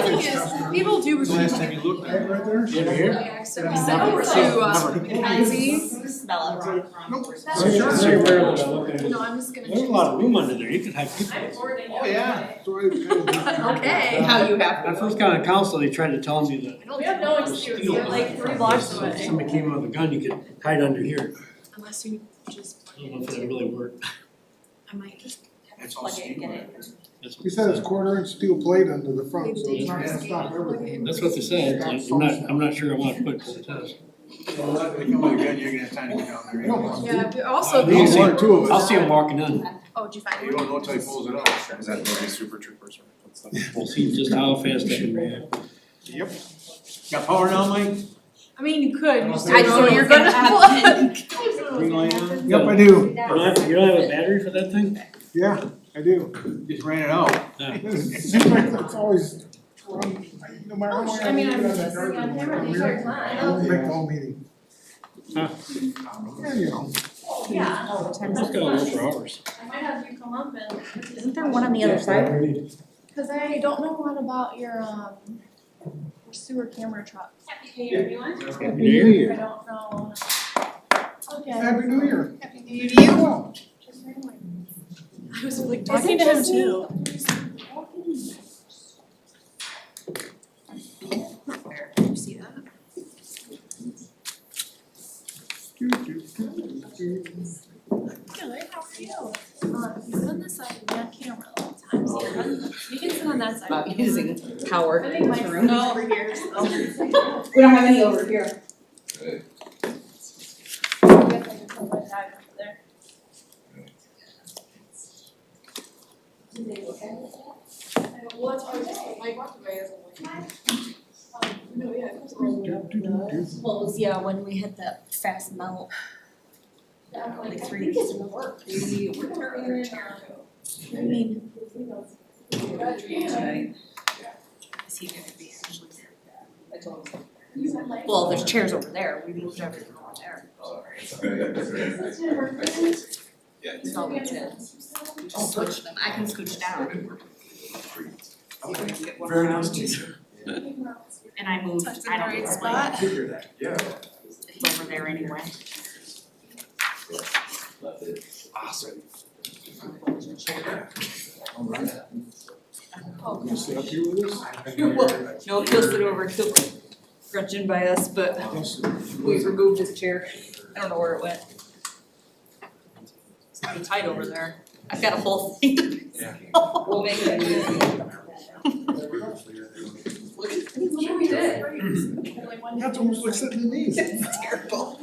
thing is, people do. Last time you looked at it. Right there? You ever hear? So we sent over to Mackenzie. Smell it wrong. Nope. That's Very just- very rare that I look at it. No, I'm just gonna. There's a lot of room under there, you could have people. Oh, yeah. So I kind of- Okay. How you have. When I first got on council, they tried to tell me that We have no excuse, we're like 3 blocks if away. somebody came with a gun, you could hide under here. Unless you just I don't know if that really worked. I might just. That's all Plug it and get it. That's He said it's 1/4-inch steel plate under the front, so it's not Yeah. gonna stop everything. That's what they said, I'm not sure I want to put it to the test. Well, if they come with a gun, you're gonna have time to get down there. No. anyway. Yeah, but also. I'll see- One or two of I'll us. see him walking in, Oh, did you find You one? don't know until he pulls it off. Is that movie Super Troopers? we'll see just how fast I can react. Yep. Got power now, Mike? I mean, you could, you just I don't just know don't you're think gonna I have. Green light on? Yep, I do. You don't have a battery for that thing? Yeah, I do. Just ran it out. Yeah. It seems like it's always run, no matter how long I mean, I'm leave it on the listening charger, on camera the I'm entire here. time. I won't make the whole meeting. Huh. Yeah, you know. Yeah. It's got all for hours. I might have you come up and. Isn't there one on the other side? Cause I don't know a lot about your sewer camera truck. Happy New Year, everyone. Happy New New Year. Year. I don't know. Okay. Happy New Year. Happy New Year to you. Well, I was like talking to him too. Where, did you see that? Good, how are you? You sit on this side of that camera all the time, so you can sit on that side. About using power I in think this my room. phone's over here, so. We don't have any over here. I guess I can put my tag over there. Well, it's hard to say. Mike walked away as no, yeah, it was Well, it was, yeah, when we had that fast melt. Like 3 days in the work. We worked our other chair. I mean. Is he gonna be actually there? I told him. Well, there's chairs over there, we moved everything over there. That's all we did. We just switched them, I can scooch down. Very nice teacher. And I moved, Touch the I don't right know, spot. Yeah. it's over there anyway. Awesome. Oh, you sit up here with us? No, he'll sit over, he'll Gretchen by us, but we removed his chair. I don't know where it went. It's pretty tight over there. I've got a whole thing to fix. We'll make it easy. Yeah, we did. Like one. That's almost like sitting in these. It's terrible.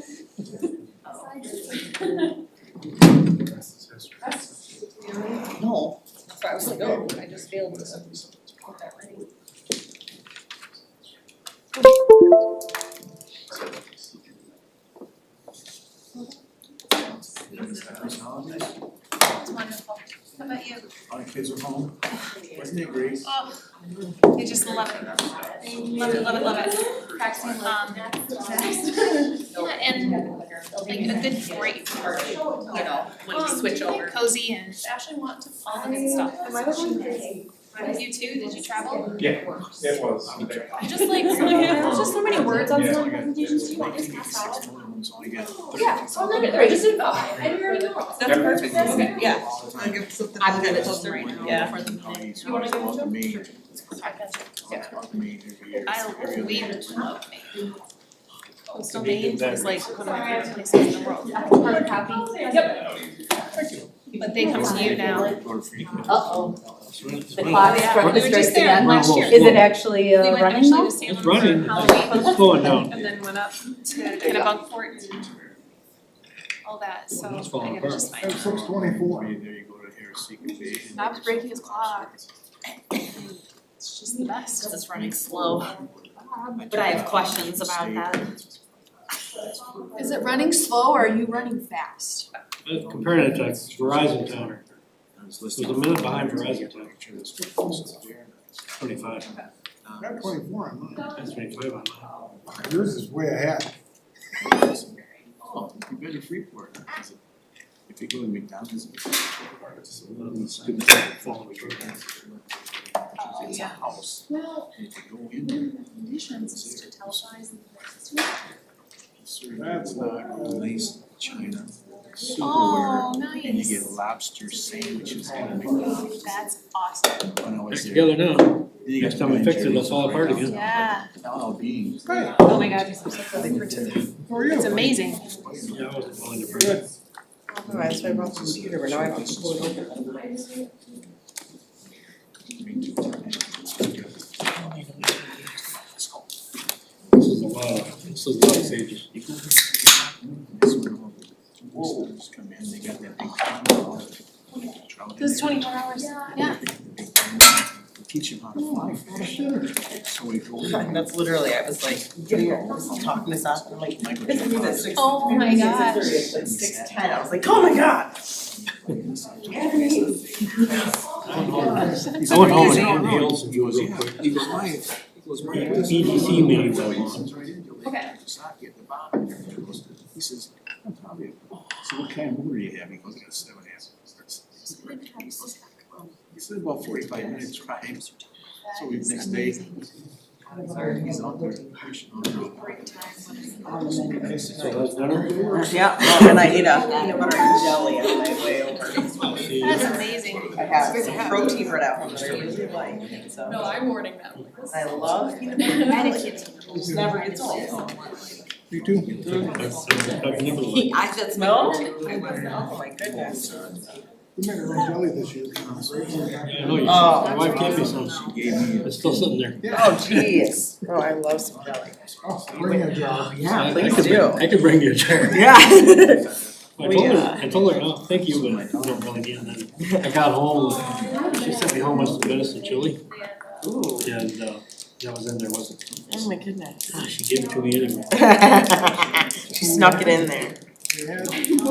No, that's why I was like, oh, I just failed to put that ready. It's wonderful. How about you? All the kids are home. Wasn't it great? Oh, I just love it. Love it, love it, love it. Practicing yeah, and like a good break for, you know, when you switch over. Cozy and Ashley want to all the good stuff. You too, did you travel? Yeah, it was. I just like, there's just so many words on some presentations too, I just passed out. Yeah, so I'm like, I just didn't, I didn't already know. That's perfect, that's good, yeah. I'll give something. I'm gonna post it right now. Yeah. You wanna go to me? I got you. Yeah. I leave love me. Coastal Maine is like one of my favorite places in the world. Hard copy. Yep. But they come to you now. Uh-oh. The The clock's Yeah, from we the were just strikes there again. last year. Is it actually We went running actually now? to Salem It's running, for Halloween it's going down. and then went up to Kennebunkport and all that, so It's falling I gotta just At find. 6:24. There you go to here, Secret Bay. Bob's breaking his clock. It's just the best. It's running slow, but I have questions about that. Is it running slow or are you running fast? Comparing it to Verizon tower, I was it was listening. a minute behind Verizon tower, 25, I got 24 on mine. that's 25 on mine. Yours is way ahead. Oh, you better Freeport. If you go to McDonald's. It's a little stupid. It's a Yeah. house, Well, and if you go in there, conditions is to televise and. it's not nice china, silverware, Oh, and you get nice. lobster sandwiches and everything. That's awesome. When I Back was there. together now. Then you got Next time we Ben fix it, and it'll fall apart Jerry's again. Yeah. LL Bean. Oh my god, I'm so close. How are you? It's amazing. Yeah, I wasn't willing to bring it. Alright, so I brought the computer, but now I have to pull it open. This is a lot of sages. Whoa. Just come in, they got that big trout. This is 24 hours. Yeah. Teach him how to fly fish. So we go. That's literally, I was like, talking this up, and I'm like, Michael it's me at Jordan. 6. Oh my gosh. At 6:10, I was like, oh my god. I went home and inhaled some He goes, real yeah, quick. he goes, why? He goes, why? EDC meeting, though. Okay. At the bottom. He says, I'm probably, so what kind of motor do you have? He goes, I got a 7.5. He said about 45 minutes drive. So we, next day, he's out there fishing on the Great time. So that's dinner? Yeah, well, and I ate a peanut butter and jelly on my way over. That's amazing. I have some protein bread out home that I really like, so. No, I'm warning them. I love peanut butter and jelly. It just never gets old. You too? I've never liked. I said smell? Oh my goodness. We made our own jelly this year. Yeah, I know you, Oh. my wife gave me some. It's still sitting there. Oh jeez. Oh, I love some jelly. Oh, bring a jar. Yeah, I please could- do. I could bring you a chair. Yeah. I told her, oh, thank you, but I don't really need it. Then I got home, she sent me home with some venison chili, Ooh. and, that was in there, wasn't it? Oh my goodness. She gave it to me anyway. She snuck it in there. We had, I think it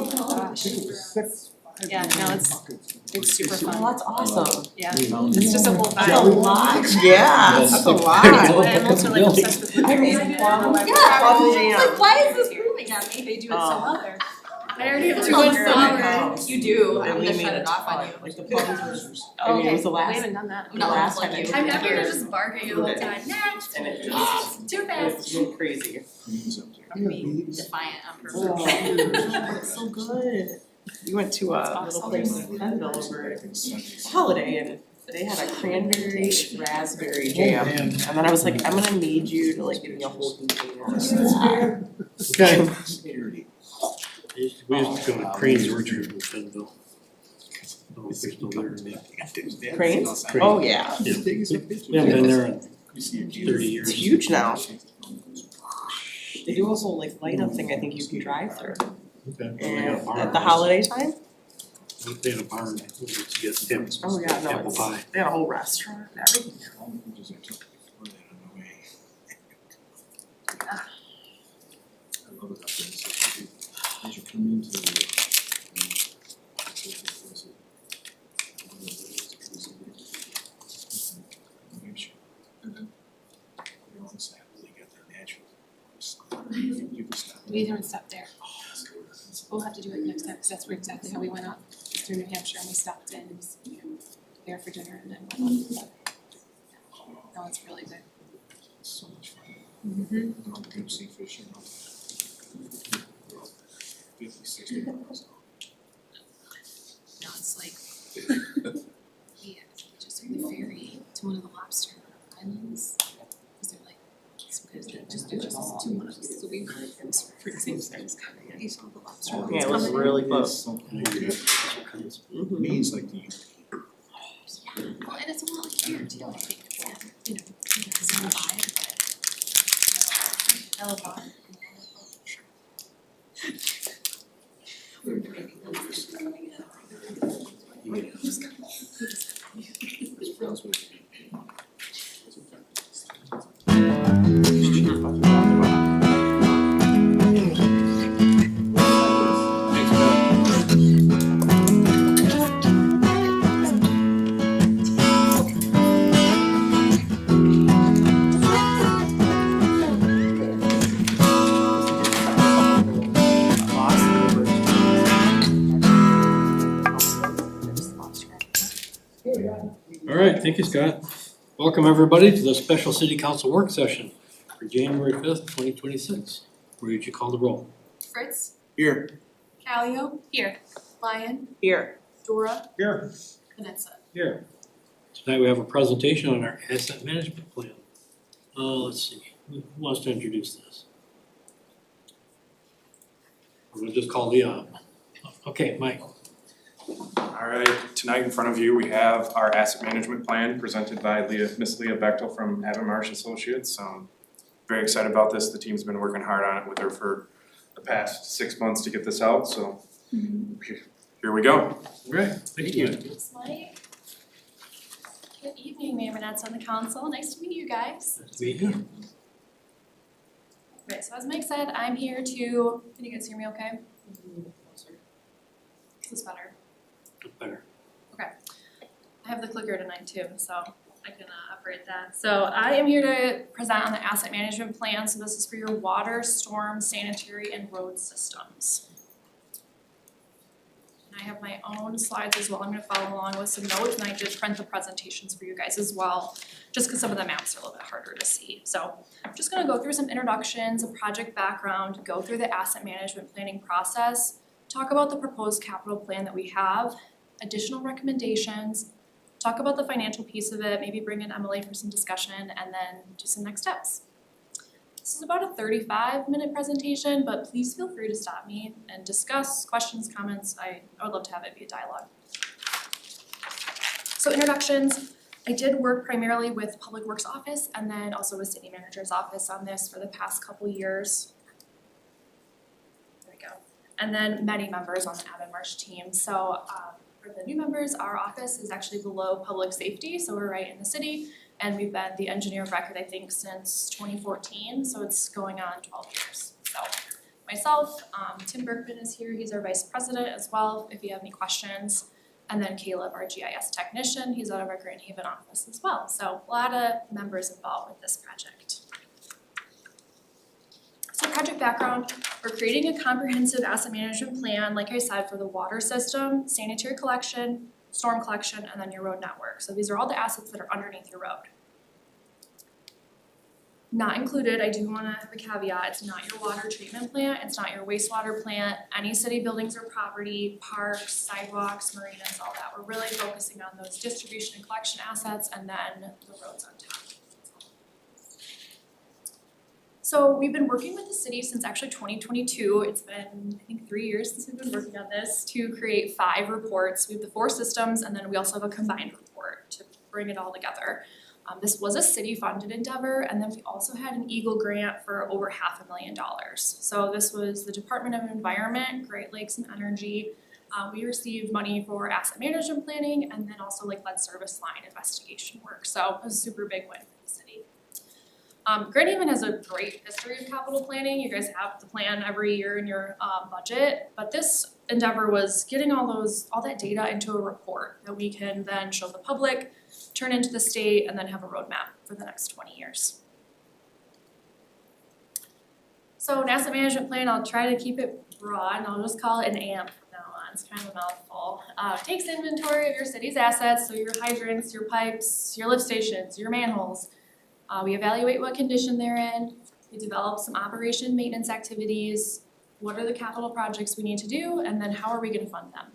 was 6. Yeah, no, it's super Oh, fun. that's awesome. Yeah, it's just a whole That's a vibe. lot. Yeah, that's a lot. I'm also like obsessed with food. I made plum Yeah, jam. like, why is this moving on me? They do it so well there. I already have too much summer. You do, They I'm leave gonna me shut in it a off on ton. you. Like the plums were, I Oh, mean, it was the we last, haven't done that. the last time I like took I'm it never here. just barking the whole time, next, And it just, too fast. it's crazy. You have beets. Defiant on Oh, purpose. it's so good. We went to a little place in Benville over holiday and they had a cranberry raspberry jam. Man. And then I was like, I'm gonna need you to like give me a whole container of this. Okay. Security. We used to go to Crane's Orchard in Bentonville. Oh, they're still there, yeah. Cranes? Crane. Oh, yeah. Yeah. We haven't been there in You see a 30 years. It's huge now. They do a whole like light up thing I think you can drive through. Okay. And at the holiday time, They had a barn, to get tips. oh yeah, no, Apple it's, pie. they had a whole restaurant and everything. I love it up there, it's like, as you come into the. New Hampshire. They're on Saturday, they got their natural. You can stop. We haven't stopped there. We'll have to do it next time, because that's where exactly how we went up through New Hampshire and we stopped in, there for dinner and then went on. No, it's really good. It's so much fun. Mm-hmm. On deep sea fishing. 50, 60 miles. No, it's like, we just took the ferry to one of the lobster islands, because they're like, sometimes they're just too much, so we were freezing, so it was kind of, you saw the lobster. Yeah, it was really close. To me, it's like the. Well, and it's a lot like here too, I think, it's, you know, it's in the vibe, but, I love that. All right, thank you, Scott. Welcome everybody to the special city council work session for January 5th, 2026. Would you call the roll? Fritz, Here. Callio, here, Lyon, Here. Dora, Here. Vanessa. Here. Tonight we have a presentation on our asset management plan. Let's see, who wants to introduce this? We'll just call the, okay, Mike. All right, tonight in front of you, we have our asset management plan presented by Miss Leah Bechtel from Avon Associates. Very excited about this. The team's been working hard on it with her for the past 6 months to get this out, so here we go. Great, thank you. Thanks, Mike. Good evening, Mayor Manetza on the council. Nice to meet you guys. Nice to meet you. Right, so as Mike said, I'm here to, can you guys hear me okay? This is better. Better. I have the clicker tonight too, so I can operate that. So I am here to present on the asset management plan. So this is for your water, storm, sanitary, and road systems. And I have my own slides as well. I'm gonna follow along with some notes, and I did print the presentations for you guys as well, just because some of the maps are a little bit harder to see. So I'm just gonna go through some introductions, a project background, go through the asset management planning process, talk about the proposed capital plan that we have, additional recommendations, talk about the financial piece of it, maybe bring in Emily for some discussion, and then do some next steps. This is about a 35-minute presentation, but please feel free to stop me and discuss questions, comments. I would love to have it be a dialogue. So introductions, I did work primarily with Public Works Office and then also with City Manager's Office on this for the past couple years. There we go. And then many members on the Avon Marsh team. So for the new members, our office is actually below public safety, so we're right in the city, and we've been the engineer of record, I think, since 2014, so it's going on 12 years. So myself, Tim Berkman is here, he's our vice president as well, if you have any questions, and then Caleb, our GIS technician, he's out of our Grand Haven office as well, so a lot of members involved with this project. So project background, we're creating a comprehensive asset management plan, like I said, for the water system, sanitary collection, storm collection, and then your road network. So these are all the assets that are underneath your road. Not included, I do wanna have a caveat, it's not your water treatment plant, it's not your wastewater plant, any city buildings or property, parks, sidewalks, marinas, all that. We're really focusing on those distribution and collection assets and then the roads on top. So we've been working with the city since actually 2022. It's been, I think, 3 years since we've been working on this to create 5 reports. We have the 4 systems, and then we also have a combined report to bring it all together. This was a city-funded endeavor, and then we also had an EAGLE grant for over $500,000. So this was the Department of Environment, Great Lakes and Energy. We received money for asset management planning, and then also like lead service line investigation work. So it was a super big win for the city. Grand Haven has a great history of capital planning. You guys have the plan every year in your budget, but this endeavor was getting all that data into a report that we can then show the public, turn into the state, and then have a roadmap for the next 20 years. So an asset management plan, I'll try to keep it broad, and I'll just call it an AMP from now on. It's kind of a mouthful. Takes inventory of your city's assets, so your hydrants, your pipes, your lift stations, your manholes. We evaluate what condition they're in, we develop some operation maintenance activities, what are the capital projects we need to do, and then how are we gonna fund them?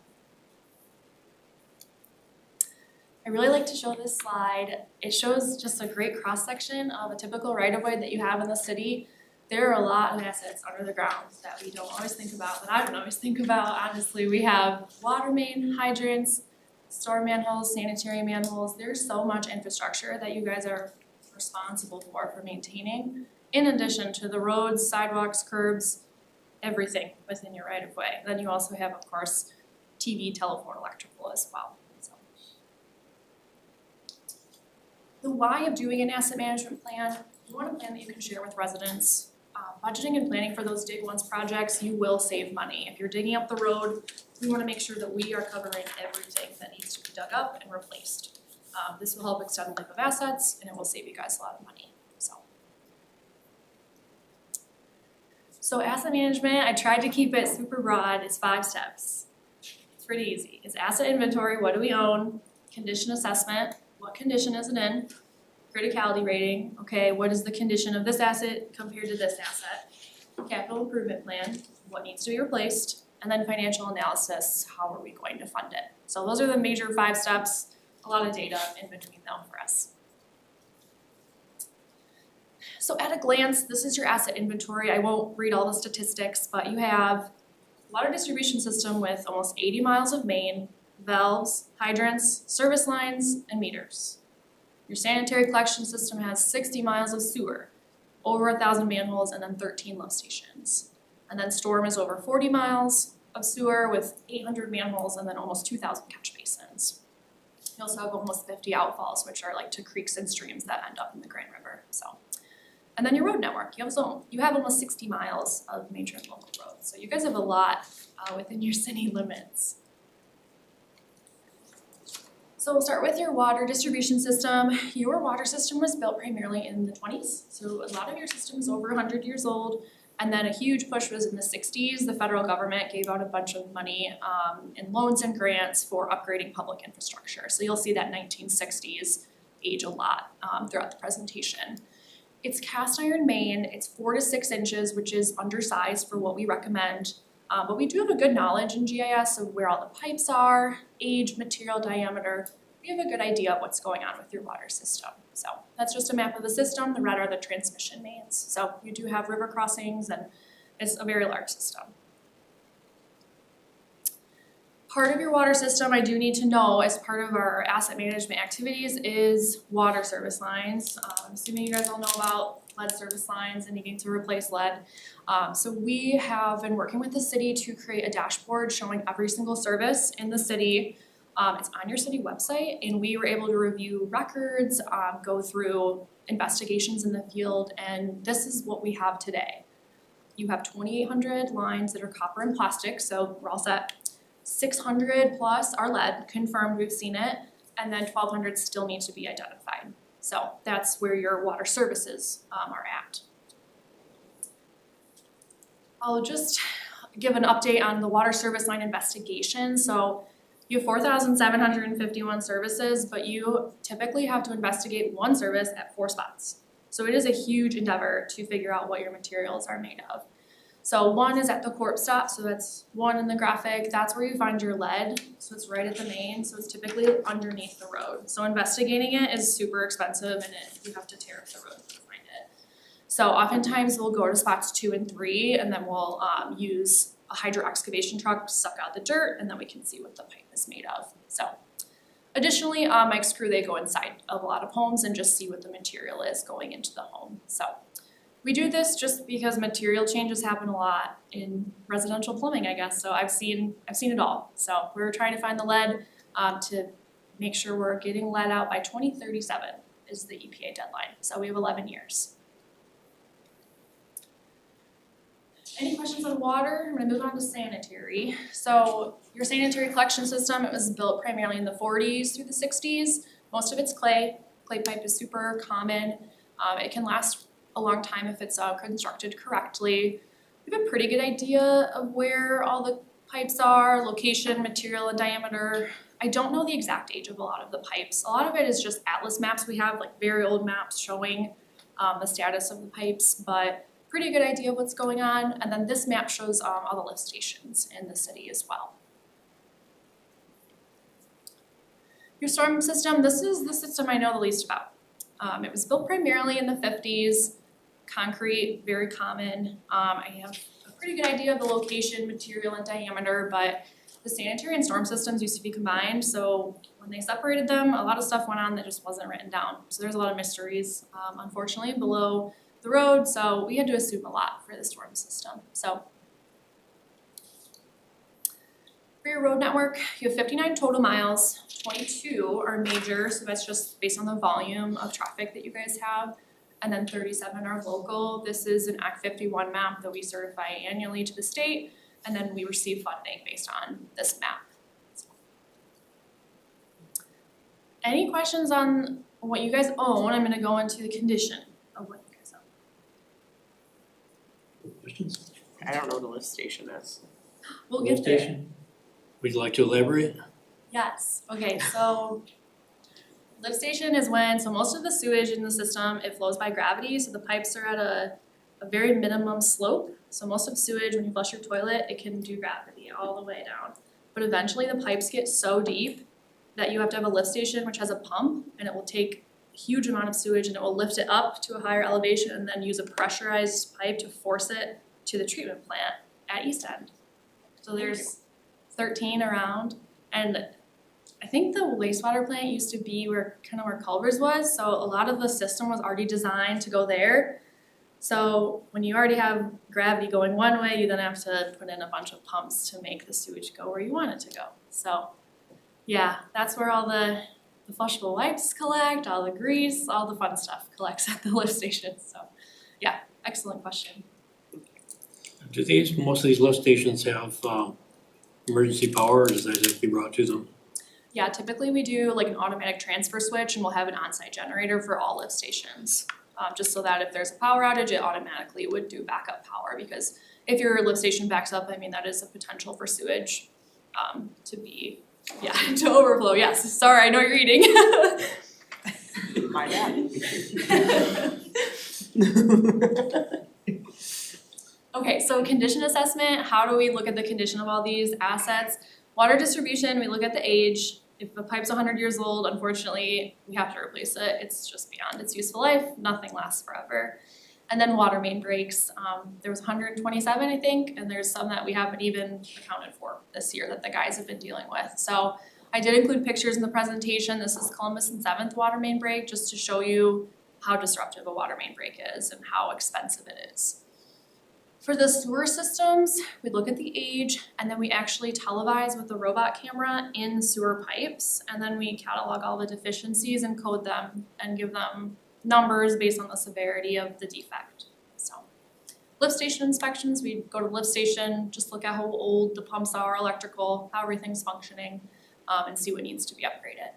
I really like to show this slide. It shows just a great cross-section of a typical right-of-way that you have in the city. There are a lot of assets under the ground that we don't always think about, that I don't always think about, honestly. We have water main, hydrants, storm manholes, sanitary manholes. There's so much infrastructure that you guys are responsible for maintaining, in addition to the roads, sidewalks, curbs, everything within your right of way. Then you also have, of course, TV, telephone, electrical as well. So. The why of doing an asset management plan, you want a plan that you can share with residents. Budgeting and planning for those dig once projects, you will save money. If you're digging up the road, we want to make sure that we are covering everything that needs to be dug up and replaced. This will help extend the life of assets, and it will save you guys a lot of money. So asset management, I tried to keep it super broad. It's 5 steps. It's pretty easy. It's asset inventory, what do we own? Condition assessment, what condition is it in? criticality rating, okay, what is the condition of this asset compared to this asset? Capital improvement plan, what needs to be replaced, and then financial analysis, how are we going to fund it? So those are the major 5 steps, a lot of data in between them for us. So at a glance, this is your asset inventory. I won't read all the statistics, but you have water distribution system with almost 80 miles of main, valves, hydrants, service lines, and meters. Your sanitary collection system has 60 miles of sewer, over 1,000 manholes, and then 13 lift stations. And then storm is over 40 miles of sewer with 800 manholes and then almost 2,000 catch basins. You also have almost 50 outfalls, which are like to creeks and streams that end up in the Grand River, so. And then your road network, you have almost 60 miles of major and local roads. So you guys have a lot within your city limits. So we'll start with your water distribution system. Your water system was built primarily in the 20s. So a lot of your system is over 100 years old. And then a huge push was in the 60s. The federal government gave out a bunch of money in loans and grants for upgrading public infrastructure. So you'll see that 1960s age a lot throughout the presentation. It's cast iron main, it's 4 to 6 inches, which is undersized for what we recommend. But we do have a good knowledge in GIS of where all the pipes are, age, material, diameter. We have a good idea of what's going on with your water system. So that's just a map of the system. The red are the transmission mains. So you do have river crossings and it's a very large system. Part of your water system I do need to know as part of our asset management activities is water service lines. I'm assuming you guys all know about lead service lines and needing to replace lead. So we have been working with the city to create a dashboard showing every single service in the city. It's on your city website and we were able to review records, go through investigations in the field, and this is what we have today. You have 2,800 lines that are copper and plastic, so we're all set. 600 plus are lead, confirmed, we've seen it, and then 1,200 still need to be identified. So that's where your water services are at. I'll just give an update on the water service line investigation. So you have 4,751 services, but you typically have to investigate one service at 4 spots. So it is a huge endeavor to figure out what your materials are made of. So one is at the corp stop, so that's one in the graphic. That's where you find your lead, so it's right at the main, so it's typically underneath the road. So investigating it is super expensive and you have to tear up the road to find it. So oftentimes we'll go to spots 2 and 3 and then we'll use a hydro excavation truck to suck out the dirt and then we can see what the pipe is made of. So additionally, Mike's crew, they go inside of a lot of homes and just see what the material is going into the home. So we do this just because material changes happen a lot in residential plumbing, I guess. So I've seen it all. So we're trying to find the lead to make sure we're getting lead out by 2037 is the EPA deadline. So we have 11 years. Any questions on water? I'm gonna move on to sanitary. So your sanitary collection system, it was built primarily in the 40s through the 60s. Most of it's clay. Clay pipe is super common. It can last a long time if it's constructed correctly. We have a pretty good idea of where all the pipes are, location, material, and diameter. I don't know the exact age of a lot of the pipes. A lot of it is just atlas maps. We have like very old maps showing the status of the pipes, but pretty good idea of what's going on. And then this map shows all the lift stations in the city as well. Your storm system, this is the system I know the least about. It was built primarily in the 50s. Concrete, very common. I have a pretty good idea of the location, material, and diameter, but the sanitary and storm systems used to be combined, so when they separated them, a lot of stuff went on that just wasn't written down. So there's a lot of mysteries, unfortunately, below the road, so we had to assume a lot for the storm system. So for your road network, you have 59 total miles, 22 are major, so that's just based on the volume of traffic that you guys have. And then 37 are local. This is an Act 51 map that we certify annually to the state, and then we receive funding based on this map. So. Any questions on what you guys own? I'm gonna go into the condition of what you guys own. Questions? I don't know what a lift station is. We'll Lift get there. station? Would you like to elaborate? Yes, okay, so Lift station is when, so most of the sewage in the system, it flows by gravity, so the pipes are at a very minimum slope. So most of sewage, when you flush your toilet, it can do gravity all the way down. But eventually the pipes get so deep that you have to have a lift station which has a pump, and it will take a huge amount of sewage and it will lift it up to a higher elevation and then use a pressurized pipe to force it to the treatment plant at East End. So there's 13 around, and I think the wastewater plant used to be where Culver's was, so a lot of the system was already designed to go there. So when you already have gravity going one way, you then have to put in a bunch of pumps to make the sewage go where you want it to go. So yeah, that's where all the flushable wipes collect, all the grease, all the fun stuff collects at the lift station. So yeah, excellent question. Do most of these lift stations have emergency power, or does that have to be brought to them? Yeah, typically we do like an automatic transfer switch, and we'll have an on-site generator for all lift stations. Just so that if there's a power outage, it automatically would do backup power, because if your lift station backs up, I mean, that is a potential for sewage to overflow. Yes, sorry, I know you're eating. My bad. Okay, so condition assessment, how do we look at the condition of all these assets? Water distribution, we look at the age. If the pipe's 100 years old, unfortunately, we have to replace it. It's just beyond its useful life. Nothing lasts forever. And then water main breaks. There was 127, I think, and there's some that we haven't even accounted for this year that the guys have been dealing with. So I did include pictures in the presentation. This is Columbus and 7th water main break, just to show you how disruptive a water main break is and how expensive it is. For the sewer systems, we look at the age, and then we actually televise with the robot camera in sewer pipes, and then we catalog all the deficiencies and code them and give them numbers based on the severity of the defect. So lift station inspections, we go to the lift station, just look at how old the pumps are, electrical, how everything's functioning, and see what needs to be upgraded.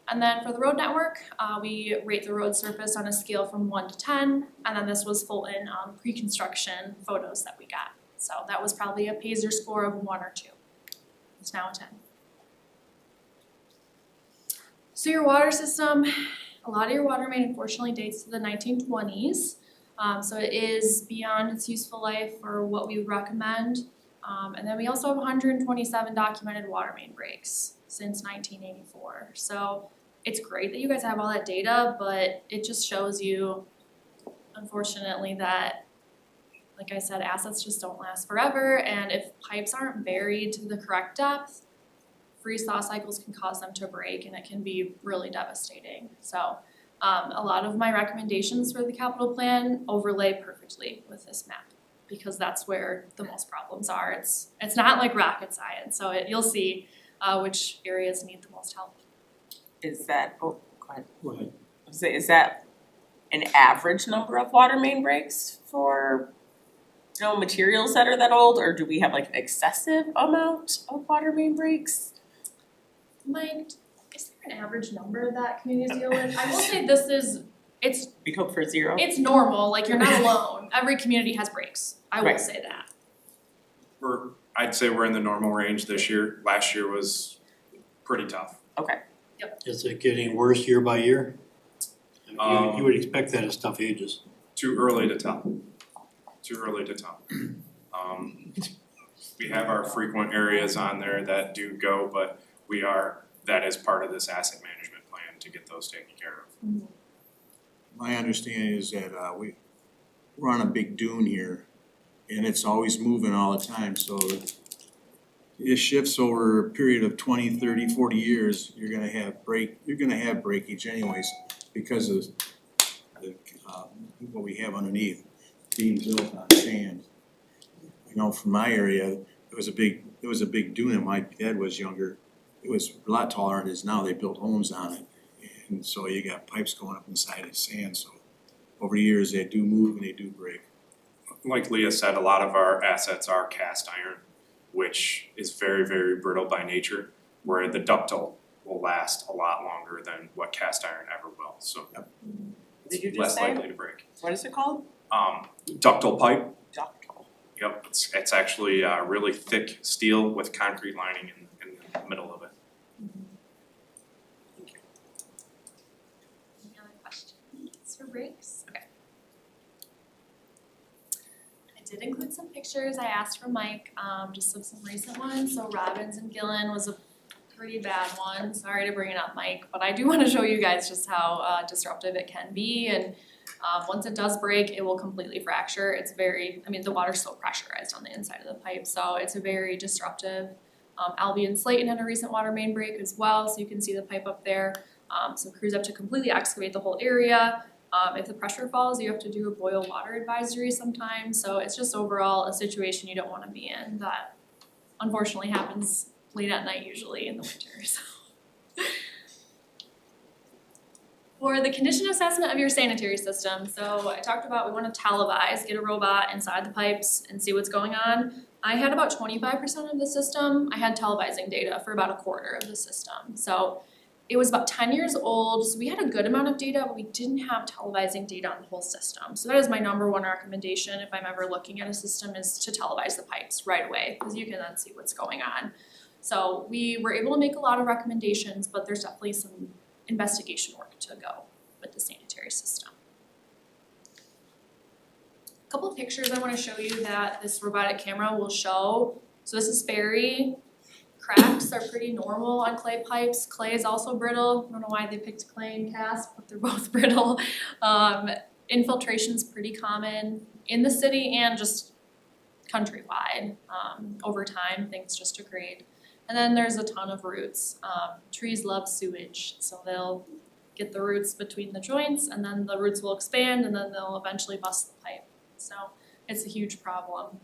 And then for the road network, we rate the road surface on a scale from 1 to 10, and then this was full in pre-construction photos that we got. So that was probably a Paisley score of 1 or 2. It's now a 10. So your water system, a lot of your water main unfortunately dates to the 1920s. So it is beyond its useful life for what we would recommend. And then we also have 127 documented water main breaks since 1984. So it's great that you guys have all that data, but it just shows you, unfortunately, that, like I said, assets just don't last forever, and if pipes aren't buried to the correct depth, freeze-thaw cycles can cause them to break, and it can be really devastating. So a lot of my recommendations for the capital plan overlay perfectly with this map, because that's where the most problems are. It's not like rocket science, so you'll see which areas need the most help. Is that, go ahead. Go ahead. Is that an average number of water main breaks for, materials that are that old, or do we have like an excessive amount of water main breaks? Mike, is there an average number that communities deal with? I will say it's We'd hope for 0. It's normal, like you're not alone. Every community has breaks. I will Right. say that. I'd say we're in the normal range this year. Last year was pretty tough. Okay. Is it getting worse year by year? You would expect that as stuff ages. Too early to tell. We have our frequent areas on there that do go, but that is part of this asset management plan to get those taken care of. My understanding is that we're on a big dune here, and it's always moving all the time, so it shifts over a period of 20, 30, 40 years, you're gonna have breakage anyways, because of what we have underneath being built on sand. From my area, it was a big dune, and my dad was younger. It was a lot taller than it is now. They built homes on it, and so you got pipes going up inside the sand. So over the years, they do move and they do break. Like Leah said, a lot of our assets are cast iron, which is very, very brittle by nature, where the ductile will last a lot longer than what cast iron ever will. So Did you it's just less say? likely to break. What is it called? Ductile pipe. Ductile. Yep, it's actually really thick steel with concrete lining in the middle of it. did include some pictures I asked from Mike, just of some recent ones. So Robbins and Gillen was a pretty bad one. Sorry to bring it up, Mike, but I do want to show you guys just how disruptive it can be. And once it does break, it will completely fracture. It's very, I mean, the water's so pressurized on the inside of the pipe, so it's a very disruptive. Albion Slayton had a recent water main break as well, so you can see the pipe up there. So crews have to completely excavate the whole area. If the pressure falls, you have to do a boil water advisory sometimes. So it's just overall a situation you don't want to be in that unfortunately happens late at night usually in the winter. So. For the condition assessment of your sanitary system, so I talked about we want to televise, get a robot inside the pipes and see what's going on. I had about 25% of the system. I had televising data for about a quarter of the system. So it was about 10 years old, so we had a good amount of data, but we didn't have televising data on the whole system. So that is my number one recommendation if I'm ever looking at a system, is to televise the pipes right away, because you can then see what's going on. So we were able to make a lot of recommendations, but there's definitely some investigation work to go with the sanitary system. A couple of pictures I want to show you that this robotic camera will show. So this is Ferry. Cracks are pretty normal on clay pipes. Clay is also brittle. I don't know why they picked clay and cast, but they're both brittle. Infiltration's pretty common in the city and just countrywide. Over time, things just degrade. And then there's a ton of roots. Trees love sewage, so they'll get the roots between the joints, and then the roots will expand, and then they'll eventually bust the pipe. So it's a huge problem.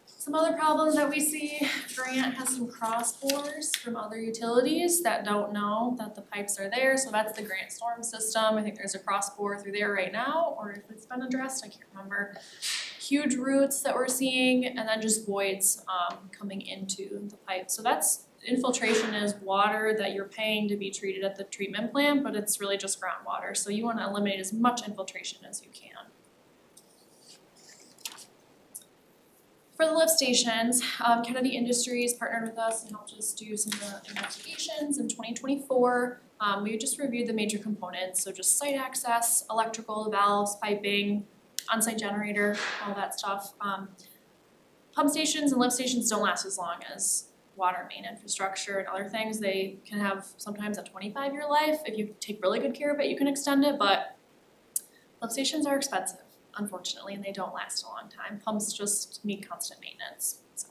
Some other problems that we see, Grant has some cross bores from other utilities that don't know that the pipes are there. So that's the Grant storm system. I think there's a cross bore through there right now, or if it's been addressed, I can't remember. Huge roots that we're seeing, and then just voids coming into the pipe. So that's infiltration, is water that you're paying to be treated at the treatment plant, but it's really just groundwater. So you want to eliminate as much infiltration as you can. For the lift stations, Kennedy Industries partnered with us and helped us do some investigations in 2024. We just reviewed the major components, so just site access, electrical, valves, piping, on-site generator, all that stuff. Pump stations and lift stations don't last as long as water main infrastructure and other things. They can have sometimes a 25-year life. If you take really good care of it, you can extend it, but lift stations are expensive, unfortunately, and they don't last a long time. Pumps just need constant maintenance. So.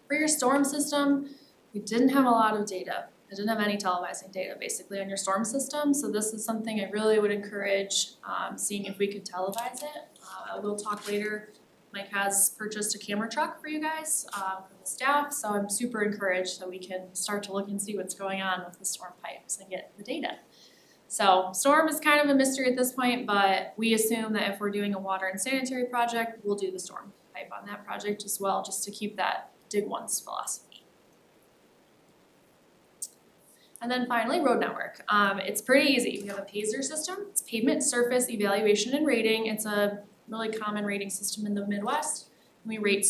For your storm system, we didn't have a lot of data. I didn't have any televising data basically on your storm system, so this is something I really would encourage seeing if we could televise it. We'll talk later. Mike has purchased a camera truck for you guys, for the staff, so I'm super encouraged that we can start to look and see what's going on with the storm pipes and get the data. So storm is kind of a mystery at this point, but we assume that if we're doing a water and sanitary project, we'll do the storm pipe on that project as well, just to keep that dig once philosophy. And then finally, road network. It's pretty easy. We have a PASER system. It's pavement surface evaluation and rating. It's a really common rating system in the Midwest. We rate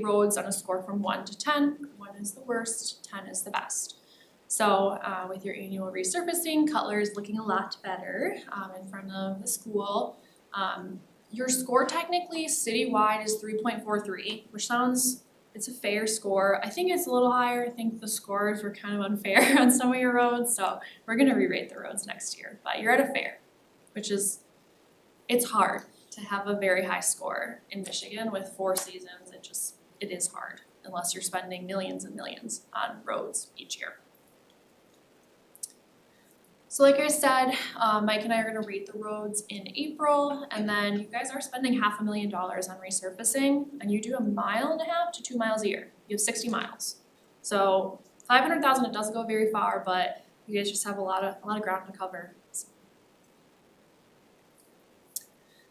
roads on a score from 1 to 10. 1 is the worst, 10 is the best. So with your annual resurfacing, Cutler is looking a lot better in front of the school. Your score technically citywide is 3.43, which sounds, it's a fair score. I think it's a little higher. I think the scores were kind of unfair on some of your roads, so we're gonna re-rate the roads next year. But you're at a fair, which is, it's hard to have a very high score in Michigan with 4 seasons. It is hard unless you're spending millions and millions on roads each year. So like I said, Mike and I are gonna rate the roads in April, and then you guys are spending $500,000 on resurfacing, and you do 1.5 miles to 2 miles a year. You have 60 miles. So $500,000, it doesn't go very far, but you guys just have a lot of ground to cover.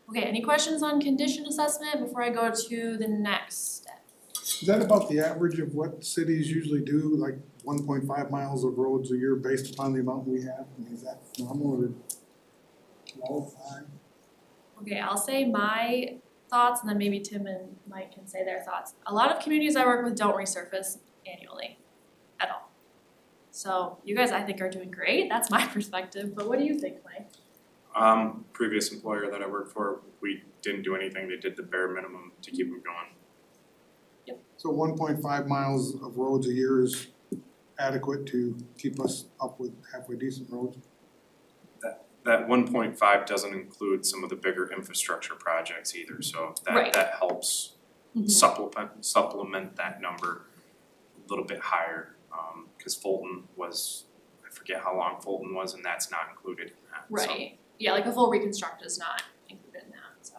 Okay, any questions on condition assessment before I go to the next step? Is that about the average of what cities usually do, like 1.5 miles of roads a year based upon the amount we have? I mean, is that normal or low, high? Okay, I'll say my thoughts, and then maybe Tim and Mike can say their thoughts. A lot of communities I work with don't resurface annually at all. So you guys, I think, are doing great. That's my perspective, but what do you think, Mike? Previous employer that I worked for, we didn't do anything, they did the bare minimum to keep them going. So 1.5 miles of roads a year is adequate to keep us up with halfway decent roads? That 1.5 doesn't include some of the bigger infrastructure projects either, so Right. that helps supplement that number a little bit higher. Cause Fulton was, I forget how long Fulton was, and that's not included in that, so. Right, yeah, like a full reconstruct is not included in that, so.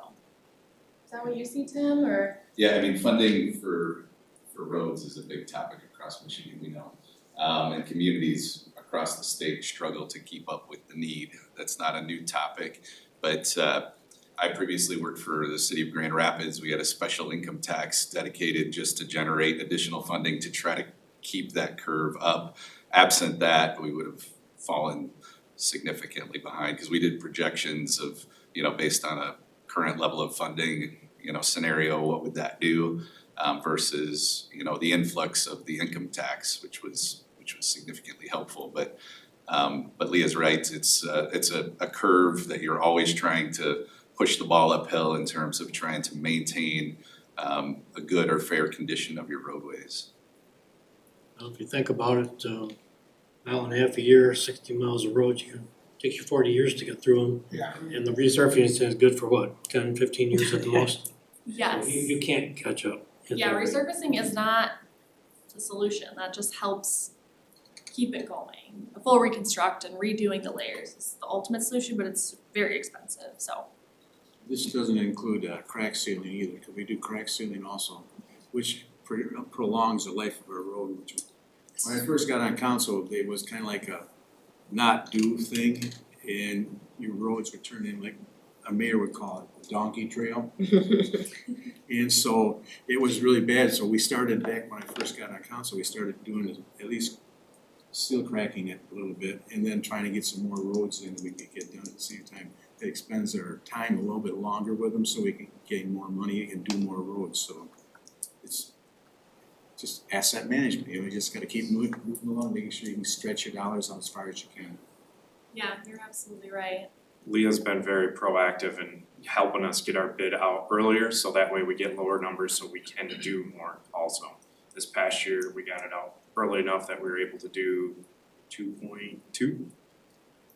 Is that what you see, Tim, or? Yeah, I mean, funding for roads is a big topic across Michigan, we know. And communities across the state struggle to keep up with the need. That's not a new topic, but I previously worked for the city of Grand Rapids. We had a special income tax dedicated just to generate additional funding to try to keep that curve up. Absent that, we would have fallen significantly behind because we did projections of, based on a current level of funding, scenario, what would that do versus, the influx of the income tax, which was significantly helpful. But Leah's right, it's a curve that you're always trying to push the ball uphill in terms of trying to maintain a good or fair condition of your roadways. Well, if you think about it, mile and a half a year, 60 miles of road, takes you 40 years to get through them. Yeah. And the resurfacing is good for what, 10, 15 years at the most? Yes. So you can't catch up. at Yeah, that rate. resurfacing is not the solution, that just helps keep it going. A full reconstruct and redoing the layers is the ultimate solution, but it's very expensive, so. This doesn't include crack sealing either, because we do crack sealing also, which prolongs the life of our road, which when I first got on council, it was kind of like a not do thing, and your roads would turn in like, a mayor would call it, a donkey trail. And so it was really bad, so we started back when I first got on council, we started doing at least seal cracking it a little bit, and then trying to get some more roads in that we could get done at the same time. It expends our time a little bit longer with them, so we can gain more money and do more roads, so it's just asset management, you just gotta keep moving along, making sure you can stretch your dollars out as far as you can. Yeah, you're absolutely right. Leah's been very proactive in helping us get our bid out earlier, so that way we get lower numbers so we can do more also. This past year, we got it out early enough that we were able to do 2.2.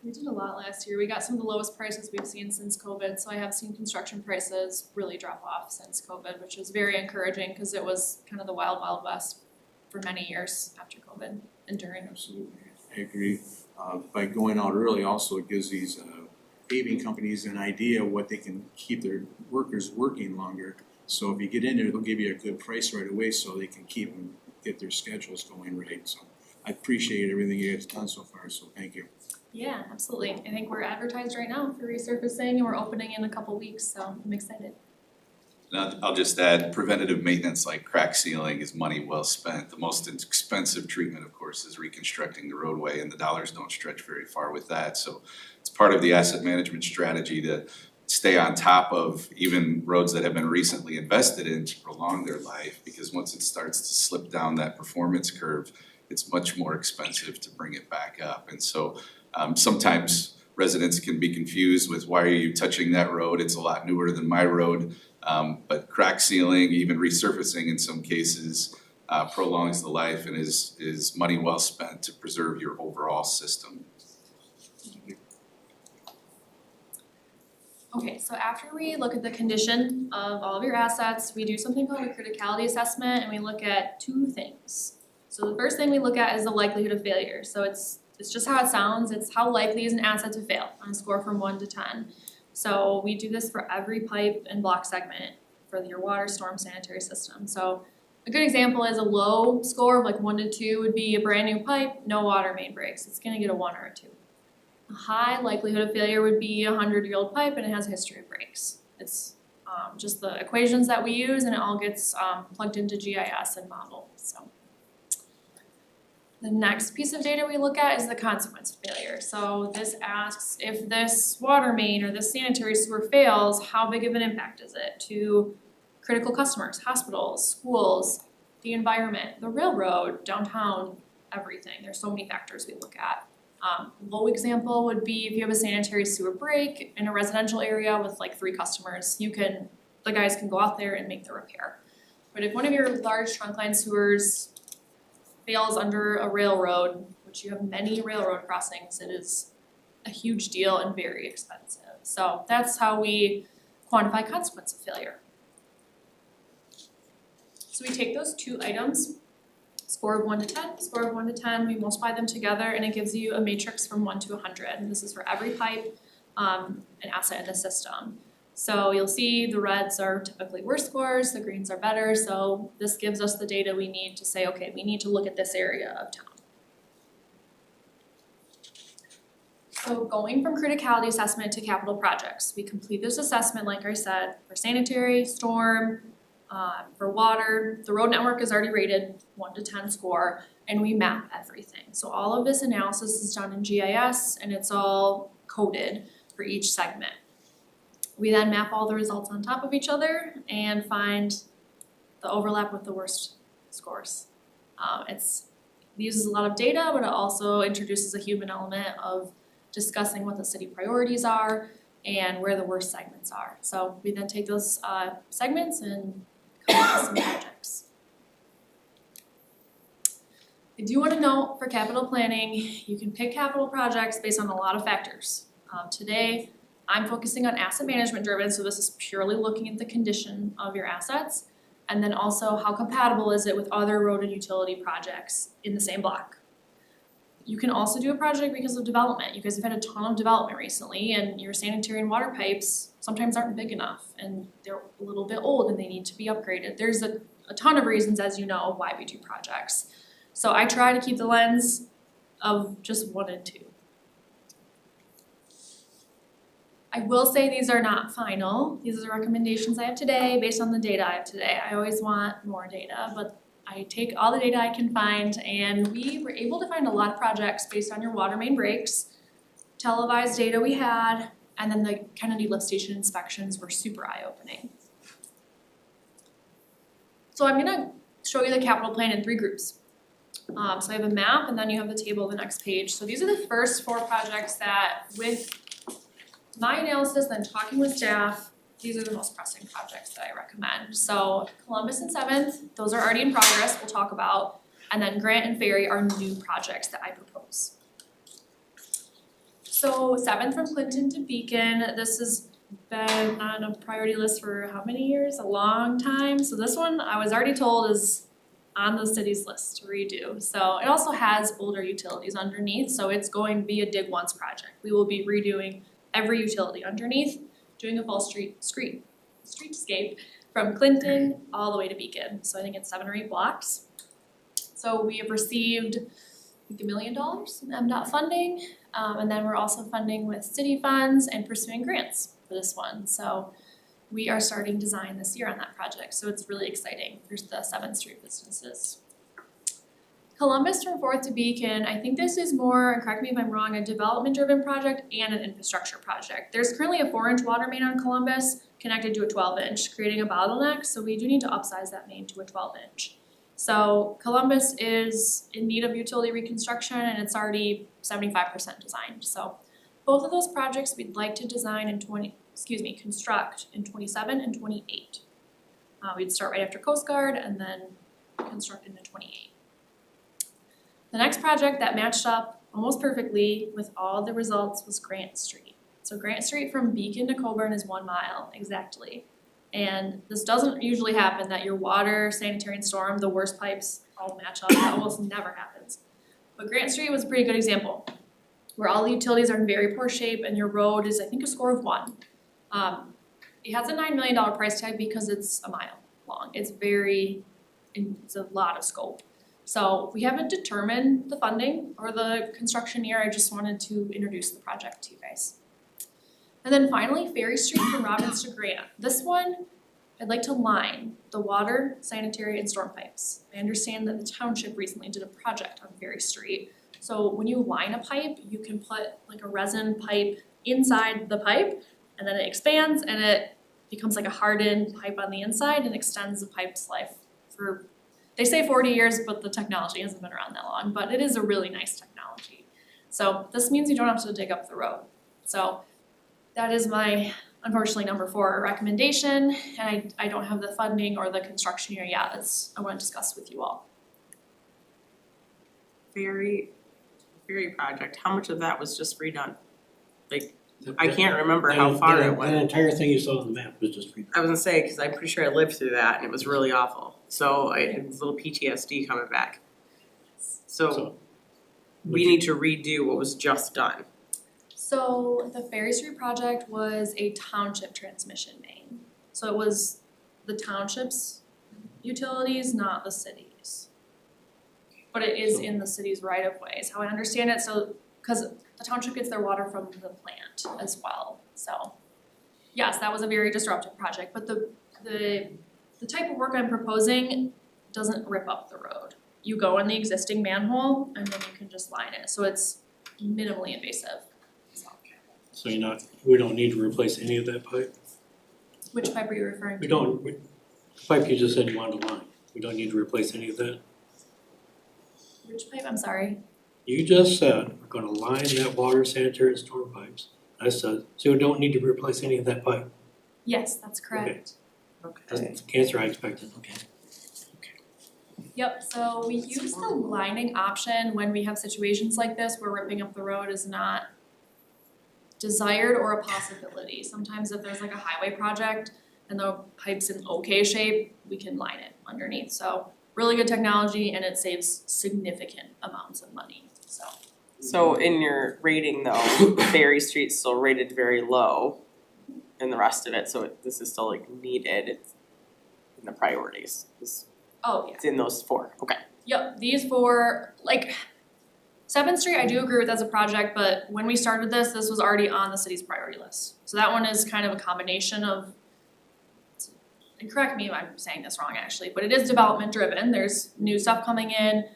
We did a lot last year. We got some of the lowest prices we've seen since COVID, so I have seen construction prices really drop off since COVID, which is very encouraging because it was kind of the wild, wild west for many years after COVID and during. Absolutely, I agree. By going out early also, it gives these paving companies an idea what they can keep their workers working longer. So if you get in there, they'll give you a good price right away so they can keep and get their schedules going right. So I appreciate everything you guys done so far, so thank you. Yeah, absolutely. I think we're advertised right now for resurfacing and we're opening in a couple weeks, so I'm excited. Now, I'll just add, preventative maintenance like crack sealing is money well spent. The most expensive treatment, of course, is reconstructing the roadway, and the dollars don't stretch very far with that. So it's part of the asset management strategy to stay on top of even roads that have been recently invested in to prolong their life, because once it starts to slip down that performance curve, it's much more expensive to bring it back up. And so sometimes residents can be confused with, why are you touching that road? It's a lot newer than my road. But crack sealing, even resurfacing in some cases, prolongs the life and is money well spent to preserve your overall system. Okay, so after we look at the condition of all of your assets, we do something called a criticality assessment and we look at two things. So the first thing we look at is the likelihood of failure. So it's just how it sounds, it's how likely is an asset to fail on a score from 1 to 10. So we do this for every pipe and block segment for your water, storm, sanitary system. So a good example is a low score of like 1 to 2 would be a brand new pipe, no water main breaks. It's gonna get a 1 or a 2. A high likelihood of failure would be a 100-year-old pipe and it has a history of breaks. It's just the equations that we use and it all gets plugged into GIS and model, so. The next piece of data we look at is the consequence of failure. So this asks, if this water main or this sanitary sewer fails, how big of an impact is it to critical customers, hospitals, schools, the environment, the railroad, downtown, everything. There's so many factors we look at. Low example would be if you have a sanitary sewer break in a residential area with like 3 customers, the guys can go out there and make the repair. But if one of your large trunk line sewers fails under a railroad, which you have many railroad crossings, it is a huge deal and very expensive. So that's how we quantify consequence of failure. So we take those 2 items, score of 1 to 10, we multiply them together and it gives you a matrix from 1 to 100. And this is for every pipe and asset in the system. So you'll see the reds are typically worse scores, the greens are better, so this gives us the data we need to say, okay, we need to look at this area of town. So going from criticality assessment to capital projects, we complete this assessment, like I said, for sanitary, storm, for water. The road network is already rated 1 to 10 score, and we map everything. So all of this analysis is done in GIS, and it's all coded for each segment. We then map all the results on top of each other and find the overlap with the worst scores. It uses a lot of data, but it also introduces a human element of discussing what the city priorities are and where the worst segments are. So we then take those segments and come up with some projects. I do want to note for capital planning, you can pick capital projects based on a lot of factors. Today, I'm focusing on asset management driven, so this is purely looking at the condition of your assets, and then also how compatible is it with other road and utility projects in the same block. You can also do a project because of development. You guys have had a ton of development recently, and your sanitary and water pipes sometimes aren't big enough, and they're a little bit old and they need to be upgraded. There's a ton of reasons, as you know, why we do projects. So I try to keep the lens of just 1 and 2. I will say these are not final. These are the recommendations I have today based on the data I have today. I always want more data, but I take all the data I can find, and we were able to find a lot of projects based on your water main breaks, televised data we had, and then the Kennedy lift station inspections were super eye-opening. So I'm gonna show you the capital plan in 3 groups. So I have a map, and then you have the table on the next page. So these are the first 4 projects that, with my analysis, then talking with staff, these are the most pressing projects that I recommend. So Columbus and 7th, those are already in progress, we'll talk about. And then Grant and Ferry are new projects that I propose. So 7th from Clinton to Beacon, this has been on a priority list for how many years? A long time. So this one, I was already told, is on the city's list to redo. So it also has older utilities underneath, so it's going to be a dig once project. We will be redoing every utility underneath, doing a full streetscape from Clinton all the way to Beacon. So I think it's 7 or 8 blocks. So we have received, I think, $1 million in MDOT funding, and then we're also funding with city funds and pursuing grants for this one. So we are starting design this year on that project, so it's really exciting. Here's the 7th Street businesses. Columbus from 4th to Beacon, I think this is more, correct me if I'm wrong, a development-driven project and an infrastructure project. There's currently a 4-inch water main on Columbus connected to a 12-inch, creating a bottleneck, so we do need to upsize that main to a 12-inch. So Columbus is in need of utility reconstruction, and it's already 75% designed. So both of those projects we'd like to construct in 27 and 28. We'd start right after Coast Guard and then construct into 28. The next project that matched up almost perfectly with all the results was Grant Street. So Grant Street from Beacon to Coburn is 1 mile exactly. And this doesn't usually happen, that your water, sanitary, and storm, the worst pipes all match up. That almost never happens. But Grant Street was a pretty good example, where all the utilities are in very poor shape and your road is, I think, a score of 1. It has a $9 million price tag because it's a mile long. It's a lot of scope. So we haven't determined the funding or the construction year. I just wanted to introduce the project to you guys. And then finally, Ferry Street from Robbins to Grant. This one, I'd like to line the water, sanitary, and storm pipes. I understand that the township recently did a project on Ferry Street. So when you line a pipe, you can put like a resin pipe inside the pipe, and then it expands and it becomes like a hardened pipe on the inside and extends the pipe's life for, they say 40 years, but the technology hasn't been around that long, but it is a really nice technology. So this means you don't have to dig up the road. So that is my, unfortunately, number 4 recommendation, and I don't have the funding or the construction here yet, I wanna discuss with you all. Ferry project, how much of that was just redone? Like, I can't remember how far it went. That entire thing you saw on the map was just redone. I was gonna say, cause I'm pretty sure I lived through that and it was really awful, so it was a little PTSD coming back. So we need to redo what was just done. So the Ferry Street project was a township transmission main. So it was the township's utilities, not the city's. But it is in the city's right of way, is how I understand it, so, cause the township gets their water from the plant as well, so. Yes, that was a very disruptive project, but the type of work I'm proposing doesn't rip up the road. You go in the existing manhole and then you can just line it, so it's minimally invasive. So we don't need to replace any of that pipe? Which pipe are you referring to? The pipe you just said you wanted to line, we don't need to replace any of that? Which pipe, I'm sorry? You just said we're gonna line that water, sanitary and storm pipes. I said, so we don't need to replace any of that pipe. Yes, that's correct. That's the answer I expected, okay. Yep, so we use the lining option when we have situations like this where ripping up the road is not desired or a possibility. Sometimes if there's like a highway project and the pipe's in okay shape, we can line it underneath, so really good technology and it saves significant amounts of money, so. So in your rating though, Ferry Street's still rated very low in the rest of it, so this is still like needed, it's in the priorities, Oh, yeah. it's in those 4, okay. Yep, these 4, like, 7th Street, I do agree with as a project, but when we started this was already on the city's priority list. So that one is kind of a combination of, and correct me if I'm saying this wrong actually, but it is development driven, there's new stuff coming in.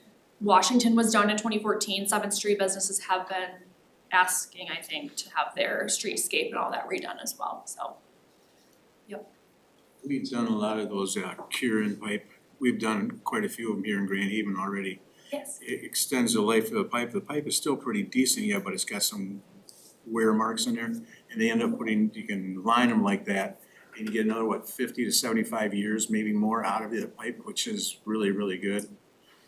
Washington was done in 2014, 7th Street businesses have been asking, I think, to have their streetscape and all that redone as well, so. We've done a lot of those cure-in pipe, we've done quite a few of them here in Grand Haven already. Yes. It extends the life of the pipe is still pretty decent yet, but it's got some wear marks in there. And they end up you can line them like that, and you get another, 50 to 75 years, maybe more out of the pipe, which is really, really good.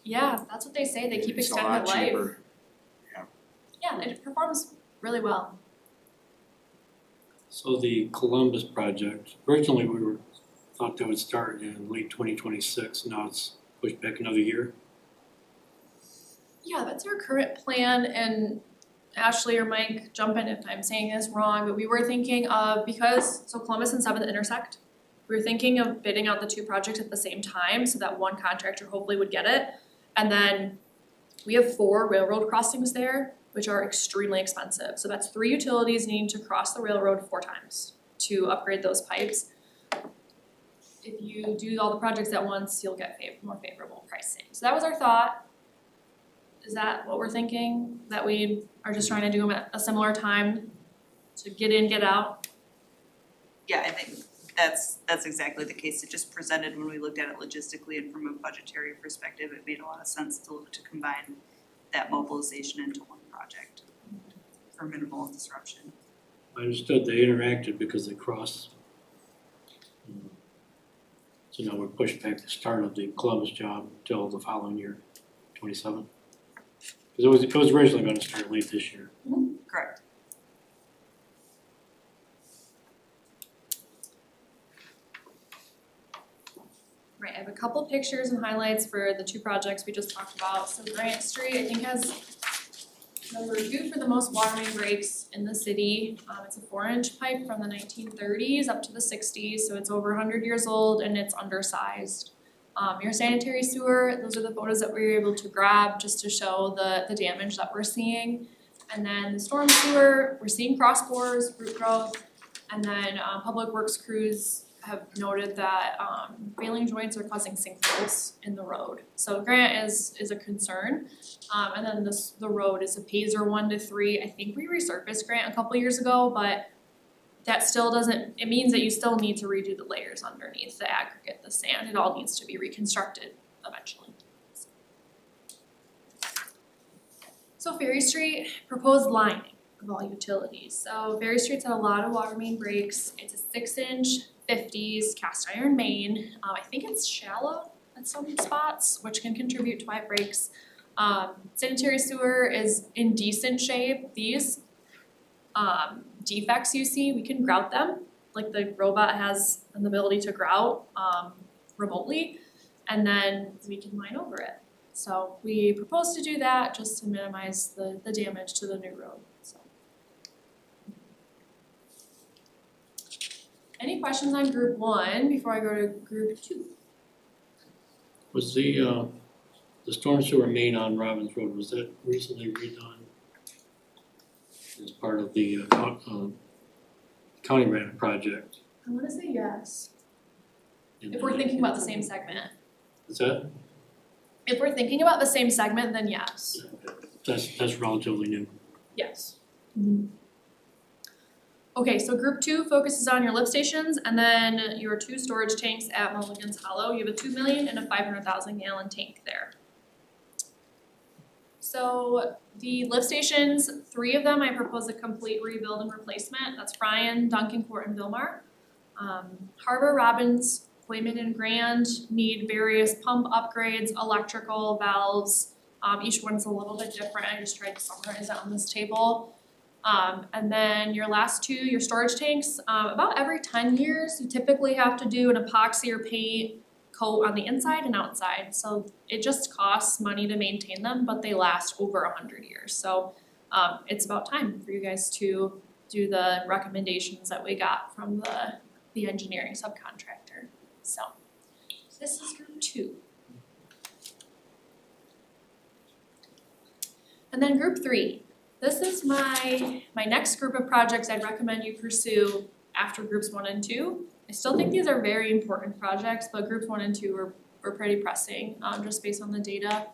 Yeah, that's what they say, they keep It's a extending lot the life. cheaper. Yeah, it performs really well. So the Columbus project, originally thought that would start in late 2026, now it's pushed back another year. Yeah, that's our current plan, and Ashley or Mike, jump in if I'm saying this wrong, but we were thinking of, so Columbus and 7th intersect, we were thinking of bidding out the 2 projects at the same time so that one contractor hopefully would get it. And then we have 4 railroad crossings there, which are extremely expensive. So that's 3 utilities needing to cross the railroad 4 times to upgrade those pipes. If you do all the projects at once, you'll get more favorable pricing. So that was our thought. Is that what we're thinking? That we are just trying to do them at a similar time to get in, get out? Yeah, I think that's exactly the case. It just presented when we looked at it logistically and from a budgetary perspective, it made a lot of sense to look to combine that mobilization into one project for minimal disruption. I understood they interacted because they crossed. So now we're pushed back the start of the Columbus job till the following year, 27. Because it was originally gonna start late this year. Correct. Right, I have a couple pictures and highlights for the 2 projects we just talked about. So Grant Street, I think, has the review for the most water main breaks in the city. It's a 4-inch pipe from the 1930s up to the 60s, so it's over 100 years old and it's undersized. Your sanitary sewer, those are the photos that we were able to grab just to show the damage that we're seeing. And then the storm sewer, we're seeing cross bores, root growth, and then public works crews have noted that failing joints are causing sinkholes in the road. So Grant is a concern. And then the road is a Pazer 1 to 3. I think we resurfaced Grant a couple years ago, but that still doesn't, it means that you still need to redo the layers underneath, the aggregate, the sand, it all needs to be reconstructed eventually. So Ferry Street, proposed lining of all utilities. So Ferry Street's had a lot of water main breaks. It's a 6-inch 50s cast iron main. I think it's shallow at some spots, which can contribute to why it breaks. Sanitary sewer is in decent shape. These defects you see, we can grout them. Like the robot has an ability to grout remotely, and then we can line over it. So we propose to do that just to minimize the damage to the new road, so. Any questions on group 1 before I go to group 2? Was the storm sewer main on Robbins Road, was that recently redone? As part of the county ran project? I wanna say yes, in if we're the- thinking about the same segment. Is that? If we're thinking about the same segment, then yes. That's relatively new. Yes. Okay, so group 2 focuses on your lift stations and then your 2 storage tanks at Mulligan's Hollow. You have a 2 million and a 500,000 gallon tank there. So the lift stations, 3 of them, I propose a complete rebuild and replacement. That's Bryan, Duncancourt, and Vilmar. Harbor, Robbins, Wayman, and Grand need various pump upgrades, electrical, valves. Each one's a little bit different. I just tried to summarize it on this table. And then your last 2, your storage tanks, about every 10 years, you typically have to do an epoxy or paint coat on the inside and outside. So it just costs money to maintain them, but they last over 100 years. So it's about time for you guys to do the recommendations that we got from the engineering subcontractor. So this is group 2. And then group 3. This is my next group of projects I'd recommend you pursue after groups 1 and 2. I still think these are very important projects, but groups 1 and 2 are pretty pressing, just based on the data.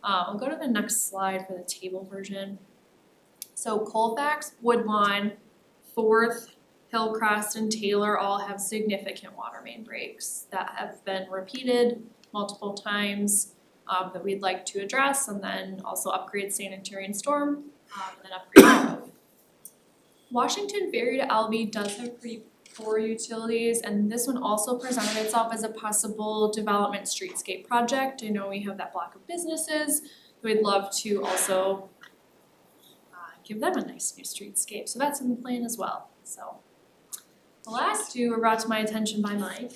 I'll go to the next slide for the table version. So Colfax, Woodlawn, Fourth, Hillcrest, and Taylor all have significant water main breaks that have been repeated multiple times, that we'd like to address, and then also upgrade sanitary and storm, and then upgrade road. Washington Ferry to Albee does have pretty poor utilities, and this one also presented itself as a possible development streetscape project. I know we have that block of businesses, we'd love to also give them a nice new streetscape, so that's in the plan as well. So the last 2 were brought to my attention by Mike,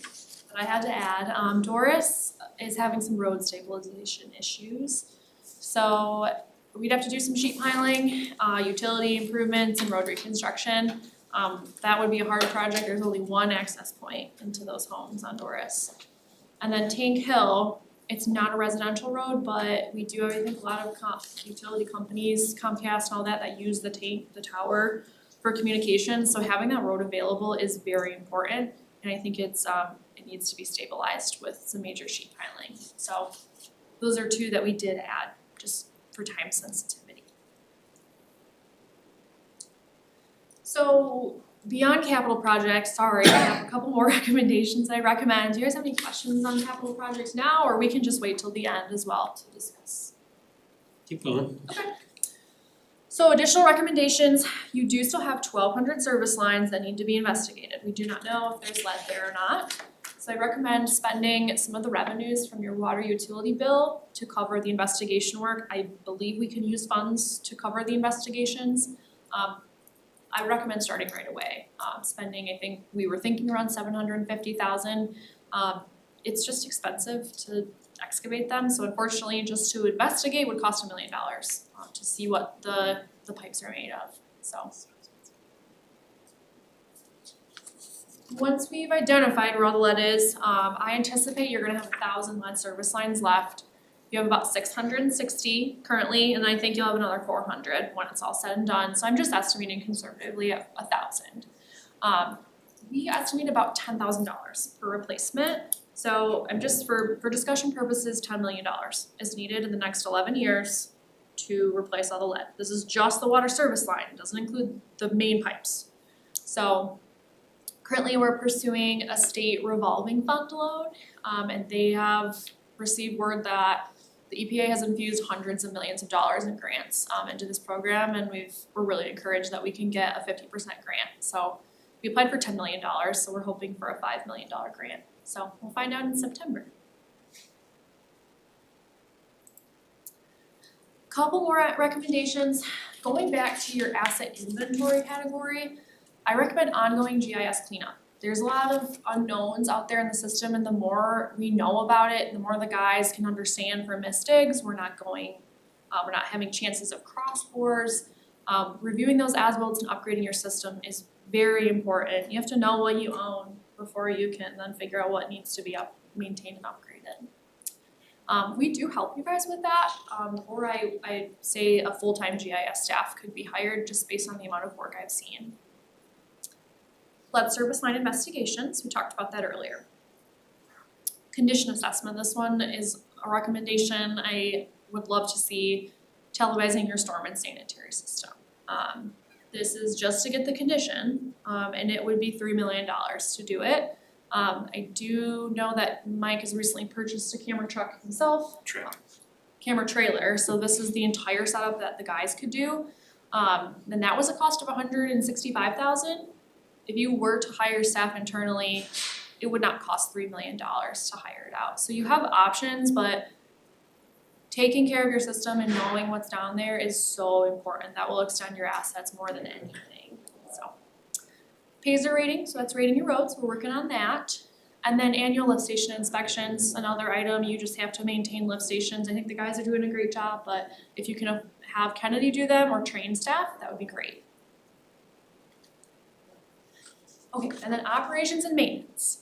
but I had to add, Doris is having some road stabilization issues. So we'd have to do some sheet piling, utility improvements, and road reconstruction. That would be a hard project. There's only 1 access point into those homes on Doris. And then Tank Hill, it's not a residential road, but we do have, I think, a lot of utility companies, Comcast and all that use the tower for communication. So having that road available is very important, and I think it needs to be stabilized with some major sheet piling. So those are 2 that we did add, just for time sensitivity. So beyond capital projects, sorry, I have a couple more recommendations I recommend. Do you guys have any questions on capital projects now, or we can just wait till the end as well to discuss? Keep going. Okay. So additional recommendations, you do still have 1,200 service lines that need to be investigated. We do not know if there's lead there or not. So I recommend spending some of the revenues from your water utility bill to cover the investigation work. I believe we can use funds to cover the investigations. I recommend starting right away. Spending, I think we were thinking around $750,000. It's just expensive to excavate them, so unfortunately, just to investigate would cost $1 million to see what the pipes are made of. So once we've identified where all the lead is, I anticipate you're gonna have 1,000 lead service lines left. You have about 660 currently, and I think you'll have another 400 when it's all said and done. So I'm just estimating conservatively at 1,000. We estimate about $10,000 per replacement. So I'm just, for discussion purposes, $10 million is needed in the next 11 years to replace all the lead. This is just the water service line, it doesn't include the main pipes. So currently we're pursuing a state revolving fund loan, and they have received word that The EPA has infused hundreds of millions of dollars in grants into this program, and we're really encouraged that we can get a 50% grant. So we applied for $10 million, so we're hoping for a $5 million grant. So we'll find out in September. Couple more recommendations. Going back to your asset inventory category, I recommend ongoing GIS cleanup. There's a lot of unknowns out there in the system, and the more we know about it, the more the guys can understand for misdigs, we're not having chances of cross bores. Reviewing those as-builts and upgrading your system is very important. You have to know what you own before you can then figure out what needs to be maintained and upgraded. We do help you guys with that, or I say a full-time GIS staff could be hired just based on the amount of work I've seen. Lead service line investigations, we talked about that earlier. Condition assessment, this one is a recommendation I would love to see televising your storm and sanitary system. This is just to get the condition, and it would be $3 million to do it. I do know that Mike has recently purchased a camera truck himself. Camera trailer, so this is the entire setup that the guys could do. And that was a cost of $165,000. If you were to hire staff internally, it would not cost $3 million to hire it out. So you have options, but taking care of your system and knowing what's down there is so important. That will extend your assets more than anything. So PASER rating, so that's rating your roads, we're working on that. And then annual lift station inspections, another item, you just have to maintain lift stations. I think the guys are doing a great job, but if you can have Kennedy do them or train staff, that would be great. Okay, and then operations and maintenance.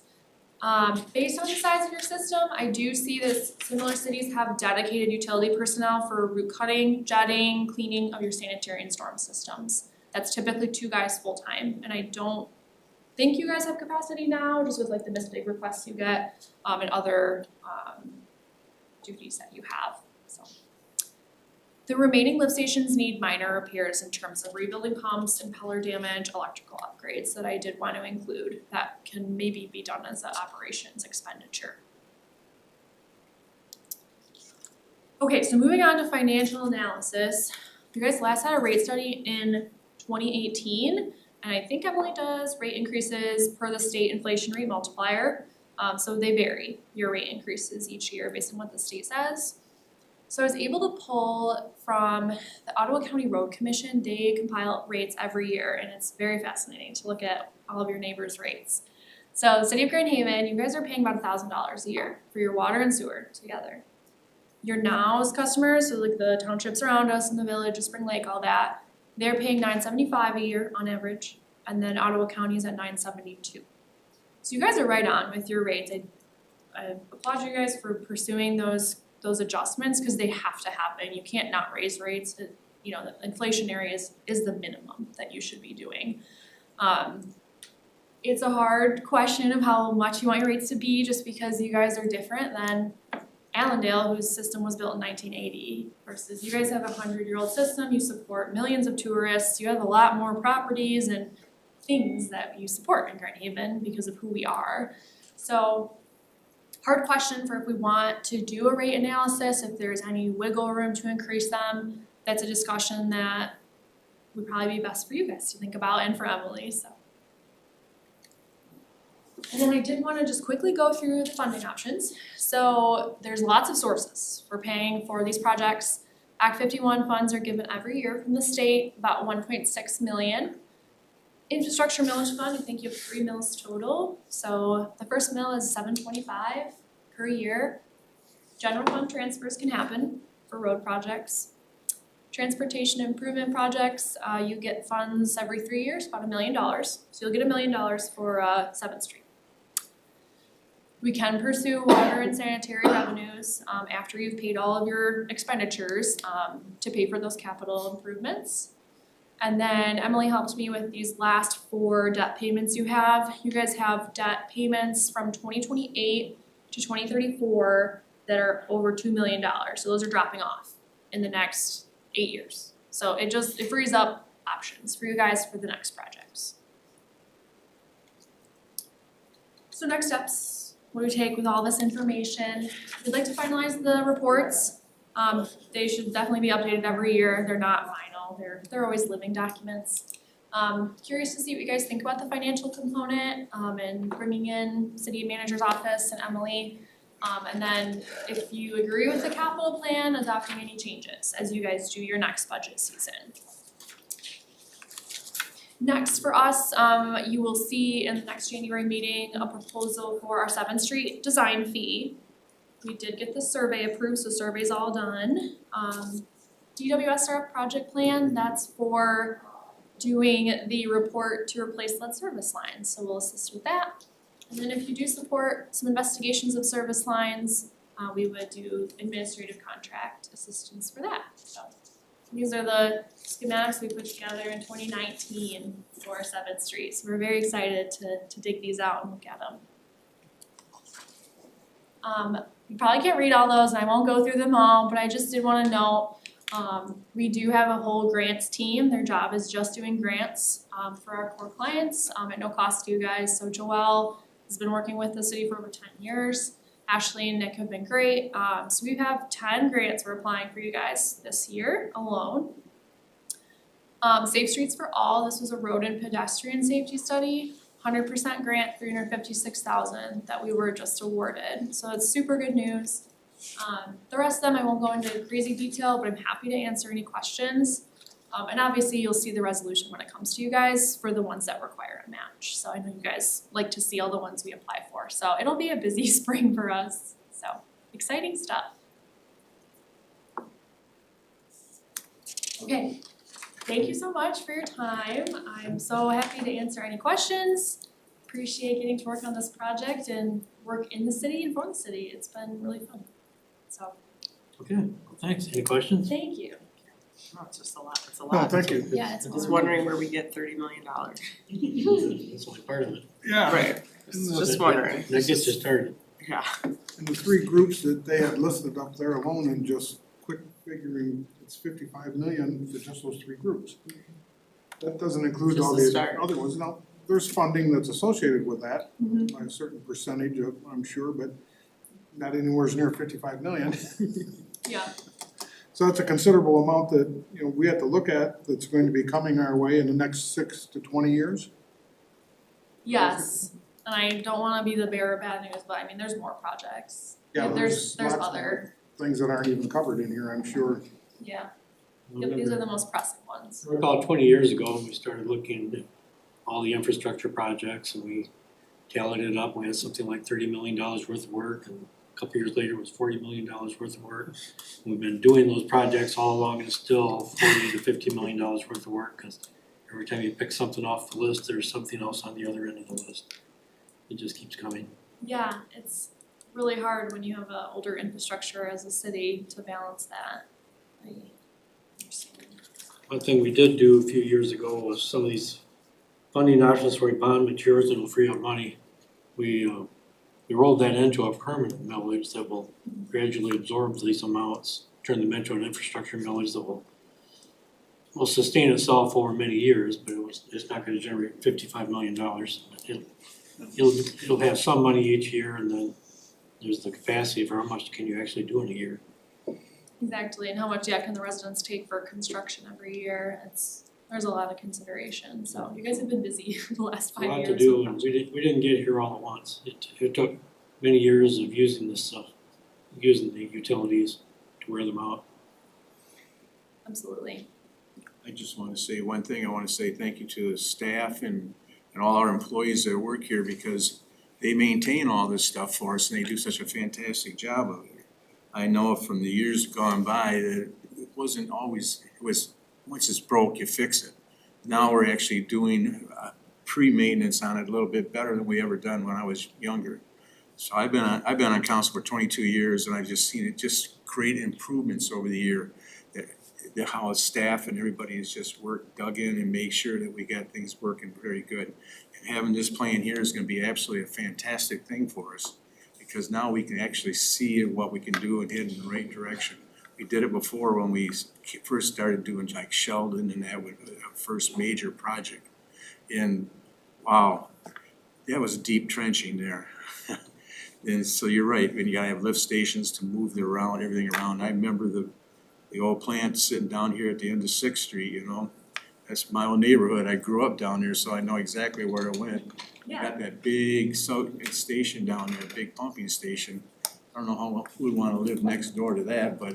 Based on the size of your system, I do see that similar cities have dedicated utility personnel for root cutting, jetting, cleaning of your sanitary and storm systems. That's typically 2 guys full-time, and I don't think you guys have capacity now, just with like the misbig requests you get, and other duties that you have, so. The remaining lift stations need minor repairs in terms of rebuilding pumps, impeller damage, electrical upgrades that I did want to include that can maybe be done as an operations expenditure. Okay, so moving on to financial analysis. You guys last had a rate study in 2018, and I think Emily does rate increases per the state inflation rate multiplier. So they vary, your rate increases each year based on what the state says. So I was able to pull from the Ottawa County Road Commission. They compile rates every year, and it's very fascinating to look at all of your neighbors' rates. So the city of Grand Haven, you guys are paying about $1,000 a year for your water and sewer together. Your NOW's customers, so like the townships around us in the village, Spring Lake, all that, they're paying $975 a year on average, and then Ottawa County is at $972. So you guys are right on with your rates. I applaud you guys for pursuing those adjustments because they have to happen. You can't not raise rates. You know, the inflationary is the minimum that you should be doing. It's a hard question of how much you want your rates to be just because you guys are different than Allendale, whose system was built in 1980, versus you guys have a 100-year-old system, you support millions of tourists, you have a lot more properties and things that you support in Grand Haven because of who we are. So hard question for if we want to do a rate analysis, if there's any wiggle room to increase them. That's a discussion that would probably be best for you guys to think about and for Emily, so. And then I did want to just quickly go through the funding options. So there's lots of sources for paying for these projects. Act 51 funds are given every year from the state, about $1.6 million. Infrastructure millage fund, I think you have 3 mills total. So the first mill is $725 per year. General fund transfers can happen for road projects. Transportation improvement projects, you get funds every 3 years, about $1 million. So you'll get $1 million for 7th Street. We can pursue water and sanitary revenues after you've paid all of your expenditures to pay for those capital improvements. And then Emily helped me with these last 4 debt payments you have. You guys have debt payments from 2028 to 2034 that are over $2 million. So those are dropping off in the next 8 years. So it frees up options for you guys for the next projects. So next steps, what do we take with all this information? We'd like to finalize the reports. They should definitely be updated every year, they're not final, they're always living documents. Curious to see what you guys think about the financial component, and bringing in city manager's office and Emily. And then if you agree with the capital plan, adopting any changes as you guys do your next budget season. Next for us, you will see in the next January meeting a proposal for our 7th Street design fee. We did get the survey approved, so survey's all done. DWSR project plan, that's for doing the report to replace lead service lines, so we'll assist with that. And then if you do support some investigations of service lines, we would do administrative contract assistance for that, so. These are the schematics we put together in 2019 for 7th Street, so we're very excited to dig these out and look at them. You probably can't read all those and I won't go through them all, but I just did wanna note, we do have a whole grants team, their job is just doing grants, for our core clients, at no cost to you guys. So Joelle has been working with the city for over 10 years. Ashley and Nick have been great. So we have 10 grants we're applying for you guys this year alone. Safe Streets for All, this was a road and pedestrian safety study. 100% grant, $356,000 that we were just awarded. So it's super good news. The rest of them I won't go into crazy detail, but I'm happy to answer any questions. And obviously you'll see the resolution when it comes to you guys for the ones that require a match. So I know you guys like to see all the ones we apply for. So it'll be a busy spring for us. So exciting stuff. Okay, thank you so much for your time. I'm so happy to answer any questions. Appreciate getting to work on this project and work in the city and for the city. It's been really fun. So Okay, well, thanks. Any questions? thank you. Oh, it's just a lot, it's a No, lot. thank you. Yeah, it's Just wondering where we get $30 million. That's only part of it. Yeah. Right, just wondering. That gets you started. Yeah. And the 3 groups that they had listed up there alone and just quick figuring, it's 55 million for just those 3 groups. That doesn't include Just all the the start. other ones. Now, there's funding that's associated with that Mhm. by a certain percentage of, I'm sure, but not anywhere near 55 million. Yeah. So that's a considerable amount that, you know, we have to look at that's going to be coming our way in the next 6 to 20 years. Yes, and I don't wanna be the bearer of bad news, but I mean, there's more projects. Yeah, There's lots more other, things that aren't even covered in here, I'm sure. yeah, yep, these are the most pressing ones. About 20 years ago, we started looking at all the infrastructure projects and we tallied it up. We had something like $30 million worth of work, and a couple years later it was $40 million worth of work. We've been doing those projects all along and it's still $40 to $50 million worth of work, because every time you pick something off the list, there's something else on the other end of the list. It just keeps coming. Yeah, it's really hard when you have a older infrastructure as a city to balance that. I understand. One thing we did do a few years ago was some of these funding options where bond matures and will free up money. We rolled that into a permanent millage that will gradually absorb these amounts, turn them into an infrastructure millage that will sustain itself over many years, but it's not gonna generate $55 million. It'll have some money each year, and then there's the capacity for how much can you actually do in a year. Exactly, and how much, can the residents take for construction every year? There's a lot of consideration, so you guys have been busy the last 5 A years. lot to do, and we didn't get here all at once. It took many years of using this stuff, using the utilities to wear them out. Absolutely. I just wanna say one thing, I wanna say thank you to the staff and all our employees that work here, because they maintain all this stuff for us and they do such a fantastic job of it. I know from the years gone by that it wasn't always, it was, once it's broke, you fix it. Now we're actually doing pre-maintenance on it a little bit better than we ever done when I was younger. So I've been on council for 22 years and I've just seen it just create improvements over the year. How staff and everybody has just worked, dug in and made sure that we got things working very good. And having this plan here is gonna be absolutely a fantastic thing for us, because now we can actually see what we can do and head in the right direction. We did it before when we first started doing like Sheldon, and that was our first major project. And wow, that was deep trenching there. And so you're right, when you gotta have lift stations to move everything around. I remember the old plant sitting down here at the end of Sixth Street, you know? That's my old neighborhood. I grew up down there, so I know exactly where it went. You got that big station down there, big pumping station. I don't know how we wanna live next door to that, but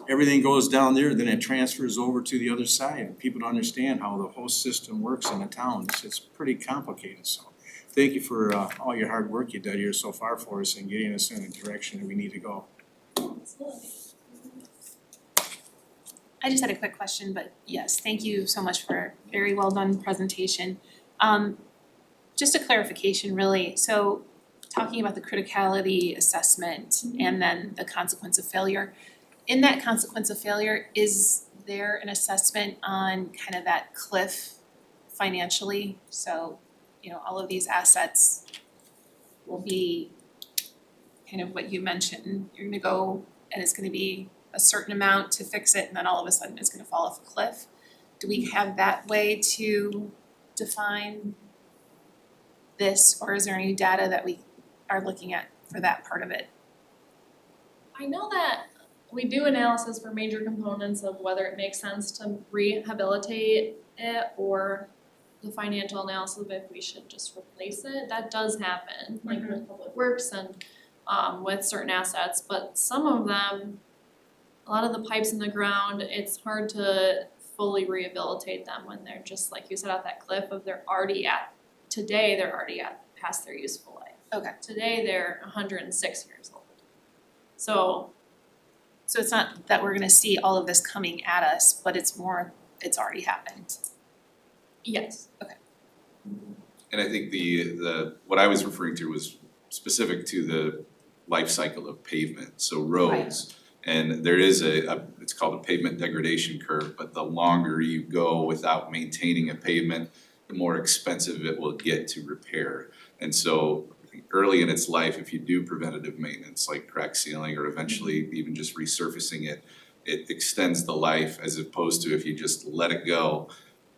everything goes down there, then it transfers over to the other side. People don't understand how the whole system works in the town. It's pretty complicated, so. Thank you for all your hard work you've done here so far for us and getting us in the direction that we need to go. I just had a quick question, but yes, thank you so much for a very well done presentation. Just a clarification really, so talking about the criticality assessment and then the consequence of failure. In that consequence of failure, is there an assessment on kind of that cliff financially? So, you know, all of these assets will be kind of what you mentioned, you're gonna go and it's gonna be a certain amount to fix it and then all of a sudden it's gonna fall off a cliff. Do we have that way to define this, or is there any data that we are looking at for that part of it? I know that we do analysis for major components of whether it makes sense to rehabilitate it or the financial analysis of if we should just replace it. That does happen, like with Public Works and with certain assets, but some of them, a lot of the pipes in the ground, it's hard to fully rehabilitate them when they're just, like you said, at that cliff of they're already at past their useful life. Okay. Today, they're 106 years old. So it's not that we're gonna see all of this coming at us, but it's more, it's already happened. yes, And I think what I was referring to was specific to the life cycle of pavement, so roads. And there is it's called a pavement degradation curve, but the longer you go without maintaining a pavement, the more expensive it will get to repair. And so early in its life, if you do preventative maintenance like crack sealing or eventually even just resurfacing it, it extends the life, as opposed to if you just let it go,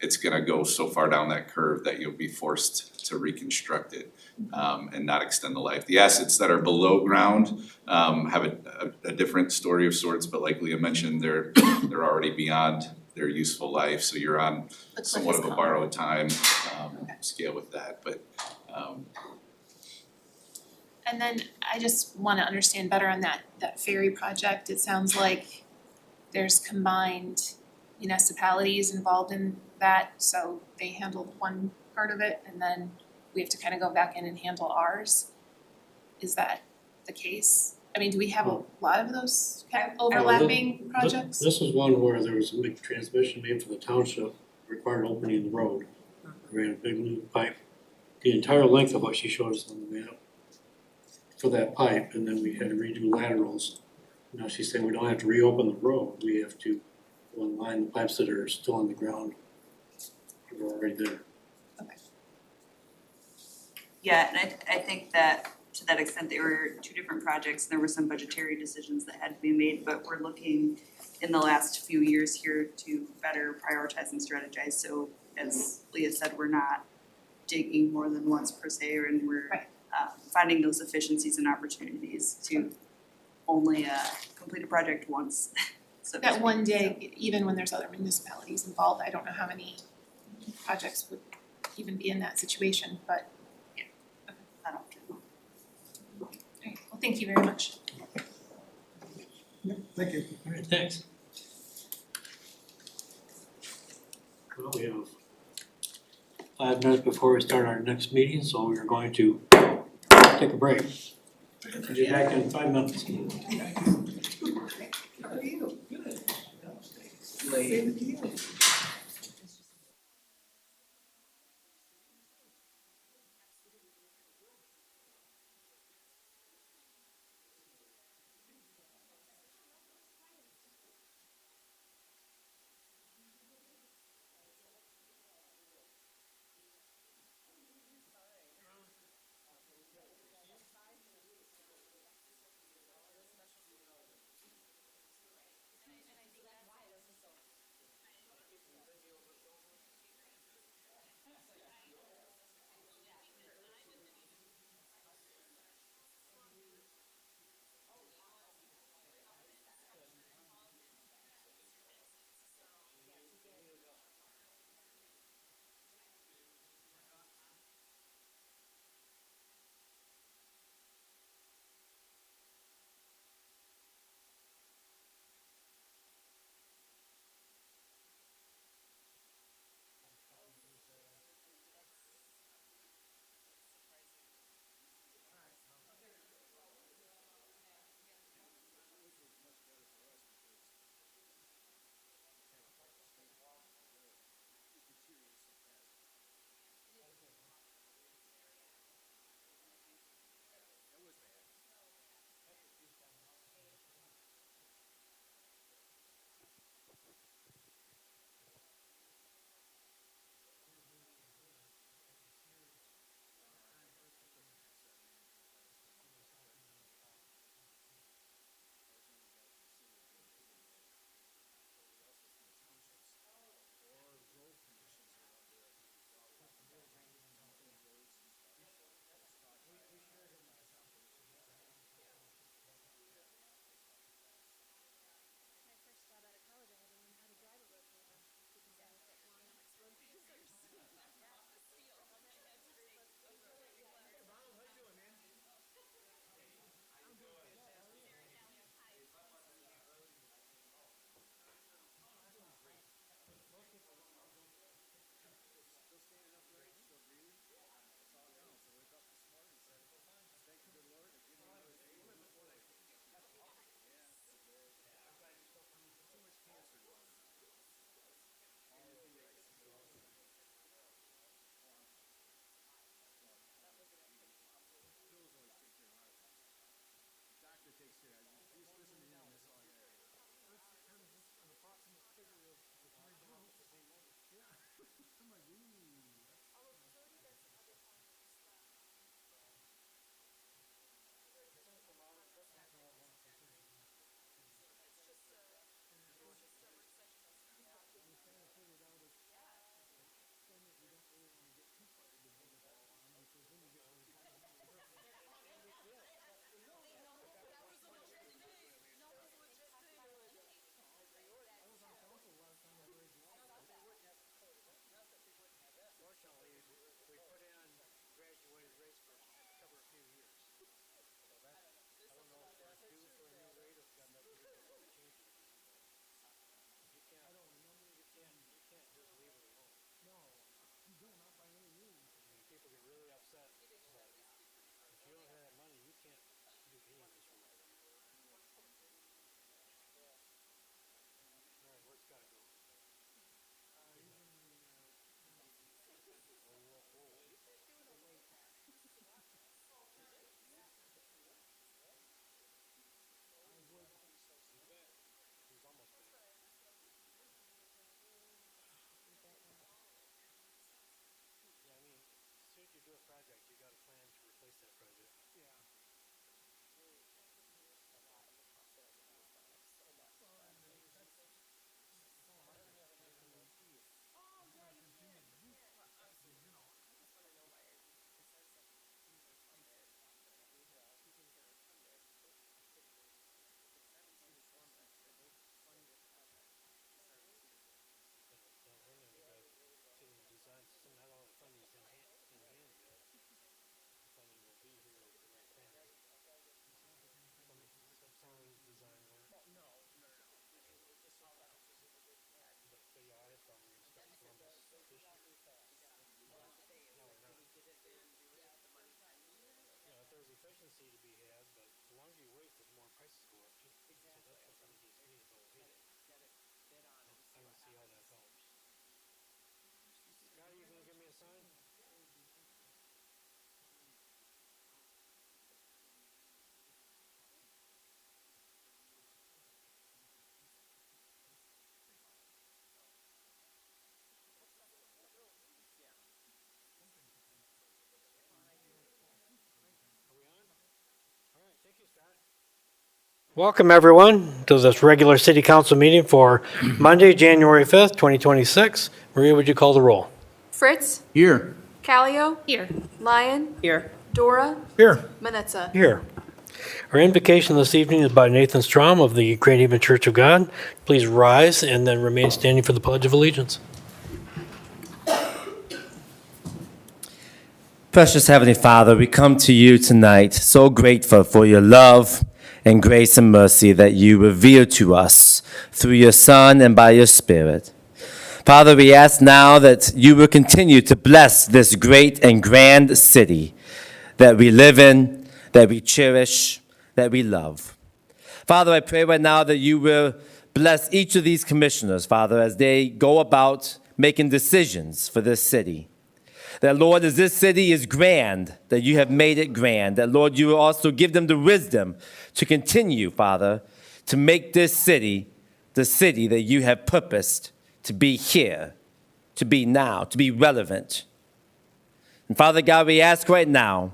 it's gonna go so far down that curve that you'll be forced to reconstruct it and not extend the life. The assets that are below ground have a different story of sorts, but like Leah mentioned, they're already beyond their useful life, so you're on somewhat of a borrowed time scale with that, but And then I just wanna understand better on that ferry project. It sounds like there's combined municipalities involved in that, so they handled one part of it and then we have to kind of go back in and handle ours. Is that the case? I mean, do we have a lot of those kind of overlapping projects? This is one where there was a big transmission main for the township, required opening the road. We had a big new pipe, the entire length of what she showed us on the map for that pipe, and then we had to redo laterals. Now she's saying we don't have to reopen the road, we have to line the pipes that are still on the ground. They're already there. Yeah, and I think that to that extent, there were two different projects, there were some budgetary decisions that had to be made, but we're looking in the last few years here to better prioritize and strategize, so as Leah said, we're not digging more than once per se, and we're finding those efficiencies and opportunities to only complete a project once, so to That speak. one day, even when there's other municipalities involved, I don't know how many projects would even be in that situation, but I don't know. okay, well, thank you very much. Thank you. All right, thanks. Well, we have 5 minutes before we start our next meeting, so we're going to take a break. We'll be back in 5 minutes. How are you? Good. Same to you. Welcome, everyone, to this regular city council meeting for Monday, January 5th, 2026. Maria, would you call the roll? Fritz, Here. Callio, Here. Lyon, Here. Dora, Here. Manetza. Here. Our invocation this evening is by Nathan Strom of the Grand Haven Church of God. Please rise and then remain standing for the Pledge of Allegiance. Precious Heavenly Father, we come to you tonight so grateful for your love and grace and mercy that you reveal to us through your Son and by your Spirit. Father, we ask now that you will continue to bless this great and grand city that we live in, that we cherish, that we love. Father, I pray right now that you will bless each of these commissioners, Father, as they go about making decisions for this city. That, Lord, as this city is grand, that you have made it grand, that, Lord, you will also give them the wisdom to continue, Father, to make this city the city that you have purposed to be here, to be now, to be relevant. And Father God, we ask right now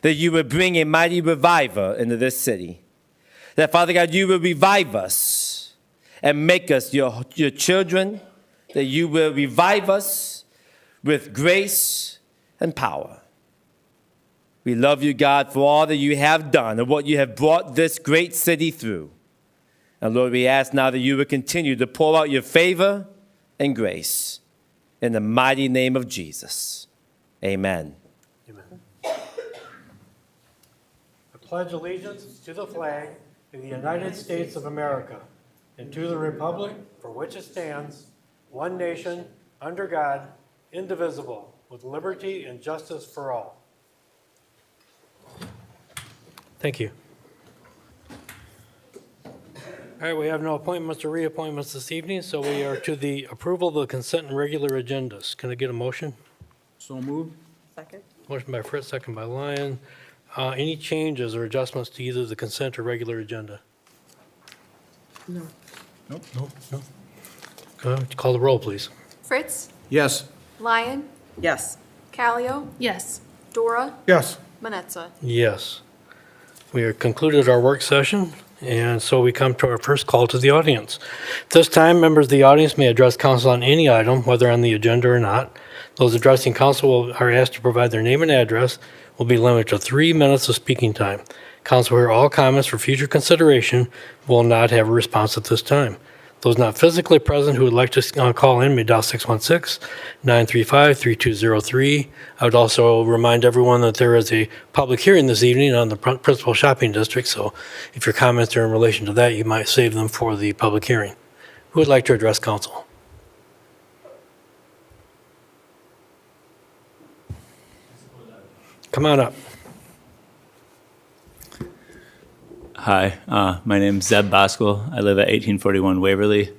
that you would bring a mighty revival into this city. That, Father God, you will revive us and make us your children, that you will revive us with grace and power. We love you, God, for all that you have done and what you have brought this great city through. And Lord, we ask now that you will continue to pour out your favor and grace in the mighty name of Jesus. Amen. Amen. I pledge allegiance to the flag of the United States of America and to the republic for which it stands, one nation, under God, indivisible, with liberty and justice for all. Thank you. All right, we have no appointments or reappointments this evening, so we are to the approval of the consent and regular agendas. Can I get a motion? So moved. Second. Motion by Fritz, second by Lyon. Any changes or adjustments to either the consent or regular agenda? No. Nope. No. Call the roll, please. Fritz, Yes. Lyon, Yes. Callio, Yes. Dora, Yes. Manetza. Yes. We have concluded our work session, and so we come to our first call to the audience. This time, members of the audience may address council on any item, whether on the agenda or not. Those addressing council are asked to provide their name and address, will be limited to 3 minutes of speaking time. Council will hear all comments for future consideration, will not have a response at this time. Those not physically present who would like to call in may dial 616-935-3203. I would also remind everyone that there is a public hearing this evening on the principal shopping district, so if your comments are in relation to that, you might save them for the public hearing. Who would like to address council? Come on up. Hi, my name's Zeb Boskel. I live at 1841 Waverly.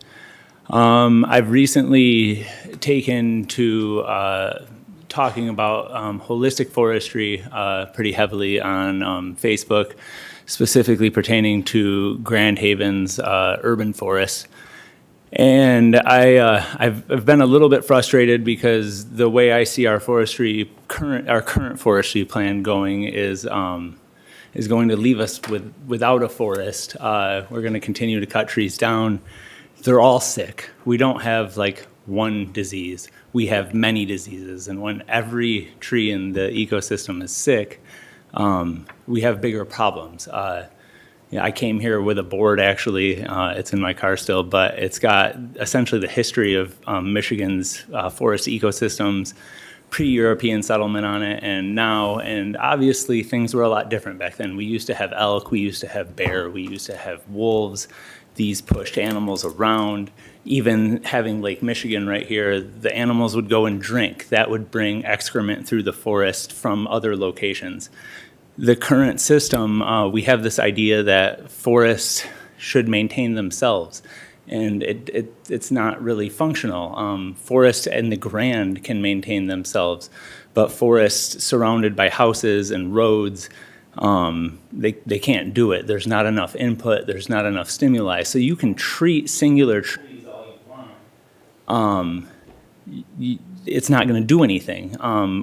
I've recently taken to talking about holistic forestry pretty heavily on Facebook, specifically pertaining to Grand Haven's urban forests. And I've been a little bit frustrated because the way I see our current forestry plan going is going to leave us without a forest. We're going to continue to cut trees down. They're all sick. We don't have like one disease. We have many diseases. And when every tree in the ecosystem is sick, we have bigger problems. I came here with a board, actually. It's in my car still, but it's got essentially the history of Michigan's forest ecosystems, pre-European settlement on it, and now. And obviously, things were a lot different back then. We used to have elk, we used to have bear, we used to have wolves. These pushed animals around. Even having Lake Michigan right here, the animals would go and drink. That would bring excrement through the forest from other locations. The current system, we have this idea that forests should maintain themselves. and it's not really functional. Forests and the Grand can maintain themselves, but forests surrounded by houses and roads, they can't do it. There's not enough input, there's not enough stimuli. So you can treat singular trees all you want. It's not going to do anything.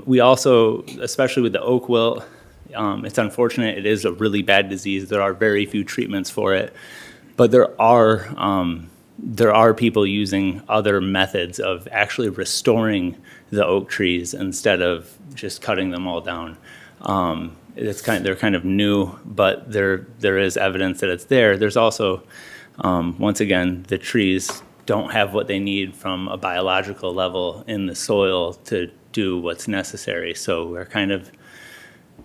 We also, especially with the oak wilt, it's unfortunate. It is a really bad disease. There are very few treatments for it, but there are people using other methods of actually restoring the oak trees instead of just cutting them all down. They're kind of new, but there is evidence that it's there. There's also, once again, the trees don't have what they need from a biological level in the soil to do what's necessary. So we're kind of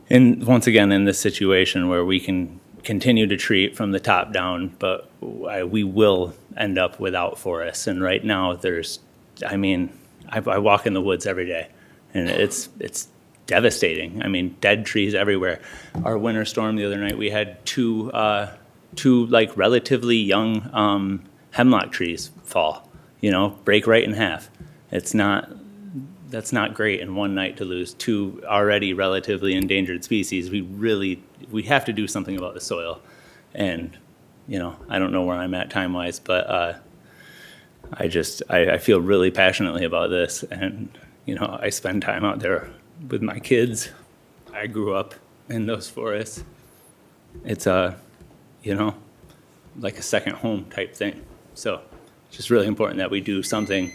once again in this situation where we can continue to treat from the top down, but we will end up without forests. And right now I walk in the woods every day, and it's devastating. I mean, dead trees everywhere. Our winter storm the other night, we had two like relatively young hemlock trees fall, break right in half. That's not great in one night to lose two already relatively endangered species. We have to do something about the soil. And, I don't know where I'm at time-wise, but I feel really passionately about this. And, I spend time out there with my kids. I grew up in those forests. It's like a second home type thing. So it's just really important that we do something.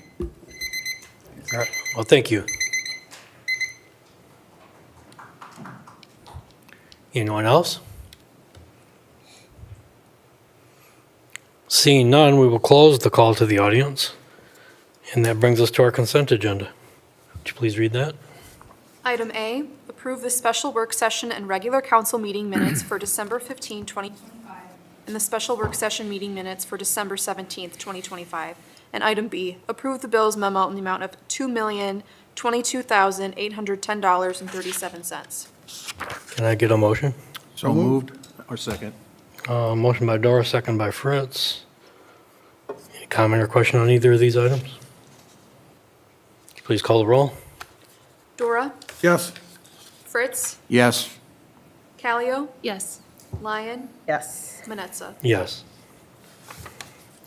All right, well, thank you. Anyone else? Seeing none, we will close the call to the audience. And that brings us to our consent agenda. Would you please read that? Item A, approve the special work session and regular council meeting minutes for December 15, 2025, and the special work session meeting minutes for December 17th, 2025. And item B, approve the bills memo in the amount of $2,022,810.37. Can I get a motion? So moved, or second? Motion by Dora, second by Fritz. Any comment or question on either of these items? Please call the roll. Dora, Yes. Fritz, Yes. Callio, Yes. Lyon, Yes. Manetza. Yes.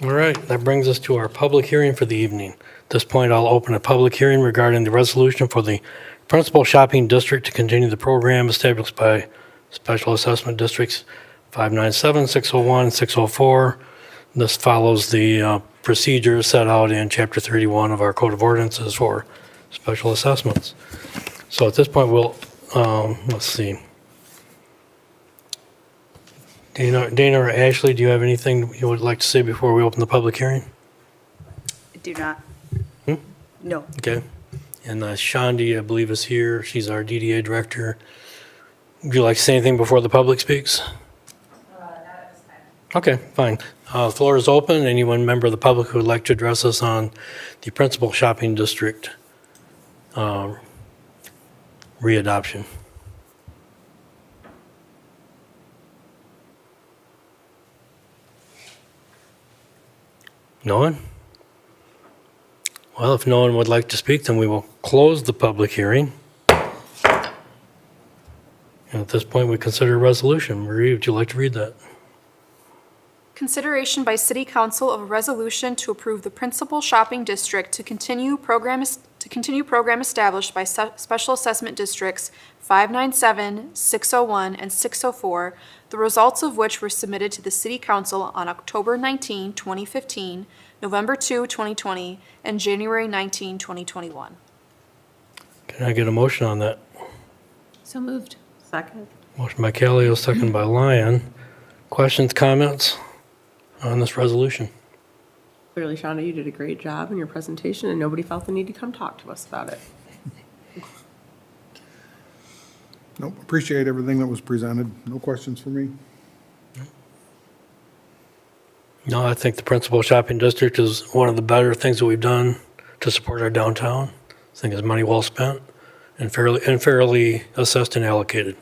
All right, that brings us to our public hearing for the evening. At this point, I'll open a public hearing regarding the resolution for the Principal Shopping District to continue the program established by Special Assessment Districts 597, 601, 604. This follows the procedures set out in Chapter 31 of our Code of Ordinances for special assessments. So at this point, we'll, let's see. Dana or Ashley, do you have anything you would like to say before we open the public hearing? I do not. No. Okay. And Shandi, I believe, is here. She's our DDA director. Would you like to say anything before the public speaks? Okay, fine. The floor is open. Anyone member of the public who would like to address us on the Principal Shopping District readoption? No one? Well, if no one would like to speak, then we will close the public hearing. And at this point, we consider a resolution. Marie, would you like to read that? Consideration by City Council of a resolution to approve the Principal Shopping District to continue program established by Special Assessment Districts 597, 601, and 604, the results of which were submitted to the City Council on October 19, 2015, November 2, 2020, and January 19, 2021. Can I get a motion on that? So moved. Second. Motion by Callio, second by Lyon. Questions, comments on this resolution? Clearly, Shonda, you did a great job in your presentation, and nobody felt the need to come talk to us about it. Nope, appreciate everything that was presented. No questions for me. No, I think the Principal Shopping District is one of the better things that we've done to support our downtown. I think it's money well spent and fairly assessed and allocated.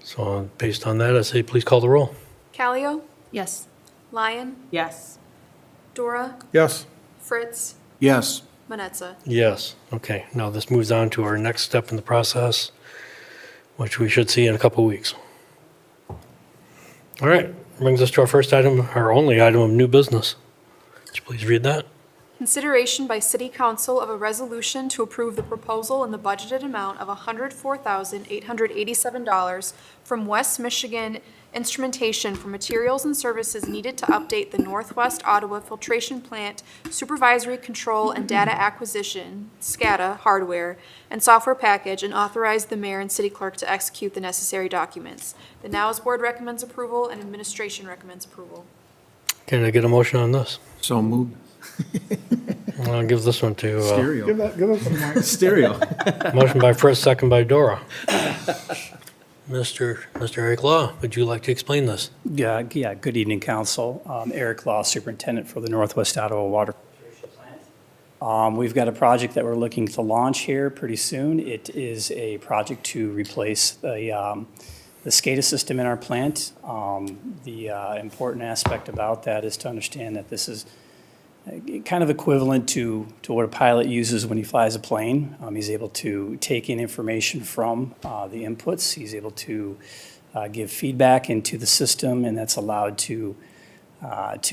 So based on that, I say please call the roll. Callio, Yes. Lyon, Yes. Dora, Yes. Fritz, Yes. Manetza. Yes, okay. Now this moves on to our next step in the process, which we should see in a couple weeks. All right, brings us to our first item, our only item of new business. Would you please read that? Consideration by City Council of a resolution to approve the proposal in the budgeted amount of $104,887 from West Michigan Instrumentation for materials and services needed to update the Northwest Ottawa Filtration Plant Supervisory Control and Data Acquisition, SCADA, hardware and software package, and authorize the mayor and city clerk to execute the necessary documents. The Nows Board recommends approval and administration recommends approval. Can I get a motion on this? So moved. I'll give this one to, Stereo. Give us some mic. Stereo. motion by Fritz, second by Dora. Mr. Eric Law, would you like to explain this? Yeah, good evening, council. Eric Law, Superintendent for the Northwest Ottawa Water Filtration Plant. We've got a project that we're looking to launch here pretty soon. It is a project to replace the SCADA system in our plant. The important aspect about that is to understand that this is kind of equivalent to what a pilot uses when he flies a plane. He's able to take in information from the inputs. He's able to give feedback into the system, and that's allowed to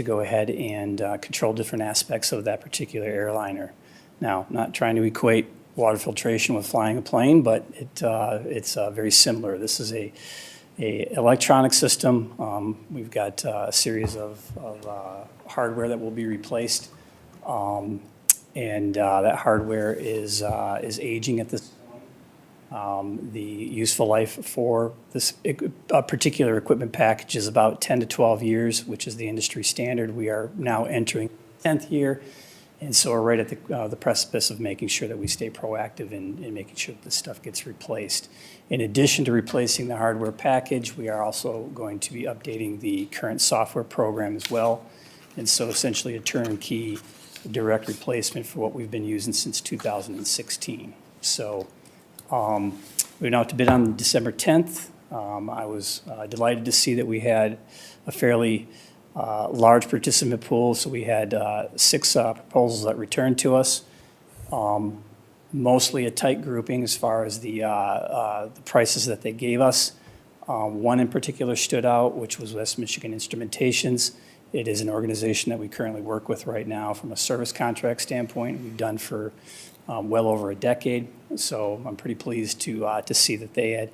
go ahead and control different aspects of that particular airliner. Now, not trying to equate water filtration with flying a plane, but it's very similar. This is a electronic system. We've got a series of hardware that will be replaced, and that hardware is aging at this point. The useful life for this particular equipment package is about 10 to 12 years, which is the industry standard. We are now entering the 10th year, and so we're right at the precipice of making sure that we stay proactive in making sure that this stuff gets replaced. In addition to replacing the hardware package, we are also going to be updating the current software program as well. And so essentially a turnkey direct replacement for what we've been using since 2016. So we went out to bid on December 10th. I was delighted to see that we had a fairly large participant pool. So we had 6 proposals that returned to us. Mostly a tight grouping as far as the prices that they gave us. One in particular stood out, which was West Michigan Instrumentations. It is an organization that we currently work with right now from a service contract standpoint. We've done for well over a decade. So I'm pretty pleased to see that they had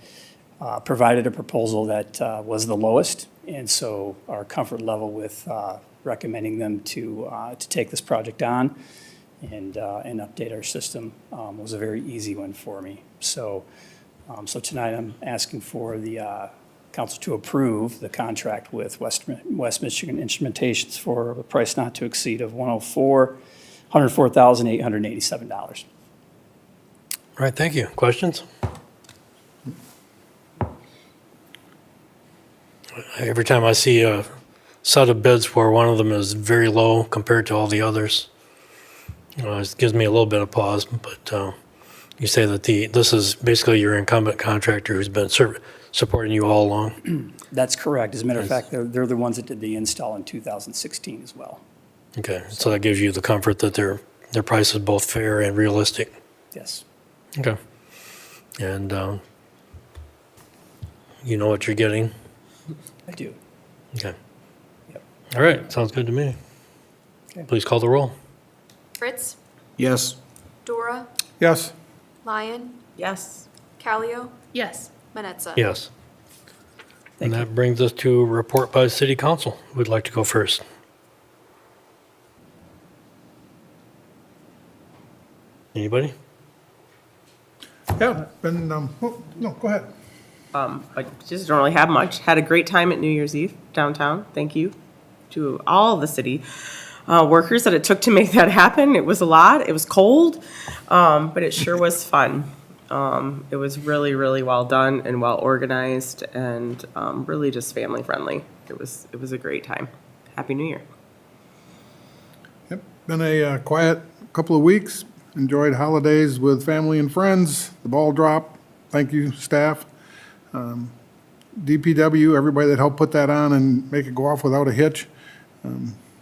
provided a proposal that was the lowest. And so our comfort level with recommending them to take this project on and update our system was a very easy one for me. So tonight I'm asking for the council to approve the contract with West Michigan Instrumentations for a price not to exceed of $104,887. All right, thank you. Questions? Every time I see a set of bids where one of them is very low compared to all the others, it gives me a little bit of pause, but you say that this is basically your incumbent contractor who's been supporting you all along? That's correct. As a matter of fact, they're the ones that did the install in 2016 as well. Okay, so that gives you the comfort that their price is both fair and realistic? Yes. Okay. And you know what you're getting? I do. Okay. Yep. All right, sounds good to me. Okay. Please call the roll. Fritz, Yes. Dora, Yes. Lyon, Yes. Callio, Yes. Manetza. Yes. And that brings us to a report by the city council. Who'd like to go first? Anybody? Yeah, been, no, go ahead. I just don't really have much. Had a great time at New Year's Eve downtown. Thank you to all the city workers that it took to make that happen. It was a lot. It was cold, but it sure was fun. It was really, really well done and well organized and really just family friendly. It was a great time. Happy New Year. Yep, been a quiet couple of weeks. Enjoyed holidays with family and friends. The ball dropped. Thank you, staff. DPW, everybody that helped put that on and make it go off without a hitch.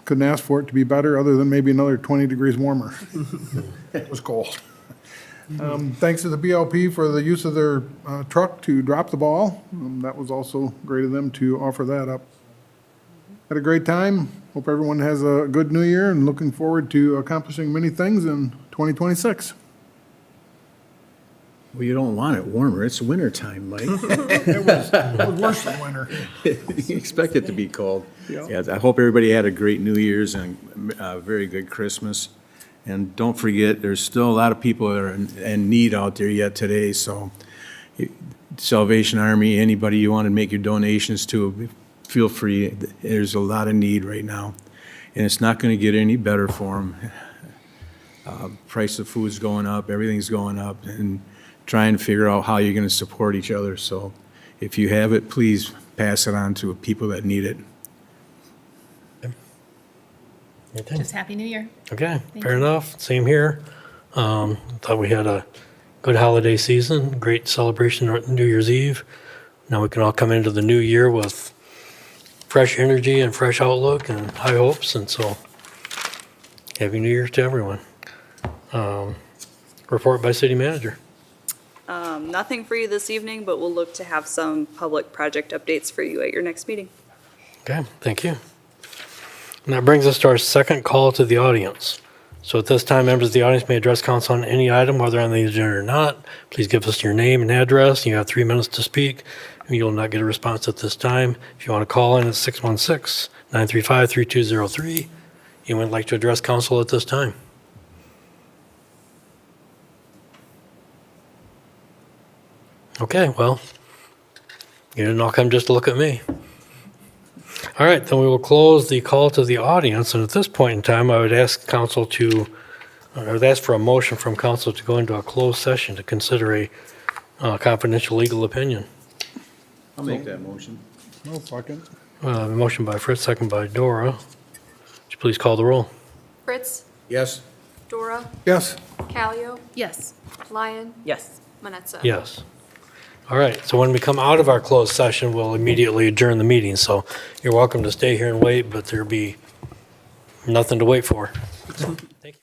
Couldn't ask for it to be better, other than maybe another 20 degrees warmer. It was cold. Thanks to the BLP for the use of their truck to drop the ball. That was also great of them to offer that up. Had a great time. Hope everyone has a good new year and looking forward to accomplishing many things in 2026. Well, you don't want it warmer, it's winter time, Mike. It was worse than winter. You expect it to be cold. Yeah. Yeah, I hope everybody had a great New Year's and a very good Christmas. And don't forget, there's still a lot of people that are in need out there yet today, so Salvation Army, anybody you want to make your donations to, feel free. There's a lot of need right now, and it's not going to get any better for them. Price of food's going up, everything's going up, and trying to figure out how you're going to support each other. So if you have it, please pass it on to people that need it. Okay. Just Happy New Year. Okay, Thank fair you. enough. Same here. Thought we had a good holiday season, great celebration on New Year's Eve. Now we can all come into the new year with fresh energy and fresh outlook and high hopes, and so Happy New Year to everyone. Report by city manager. Nothing for you this evening, but we'll look to have some public project updates for you at your next meeting. Okay, thank you. And that brings us to our second call to the audience. So at this time, members of the audience may address council on any item, whether on the agenda or not. Please give us your name and address. You have 3 minutes to speak. You'll not get a response at this time. If you want to call in, it's 616-935-3203. You would like to address council at this time? Okay, well, you didn't all come just to look at me. All right, then we will close the call to the audience, and at this point in time, I would ask council to, I would ask for a motion from council to go into a closed session to consider a confidential legal opinion. I'll make that motion. No fucking. A motion by Fritz, second by Dora. Would you please call the roll? Fritz, Yes? Dora, Yes. Callio, Yes. Lyon, Yes. Manetza. Yes. All right, so when we come out of our closed session, we'll immediately adjourn the meeting. So you're welcome to stay here and wait, but there'll be nothing to wait for. Thank you.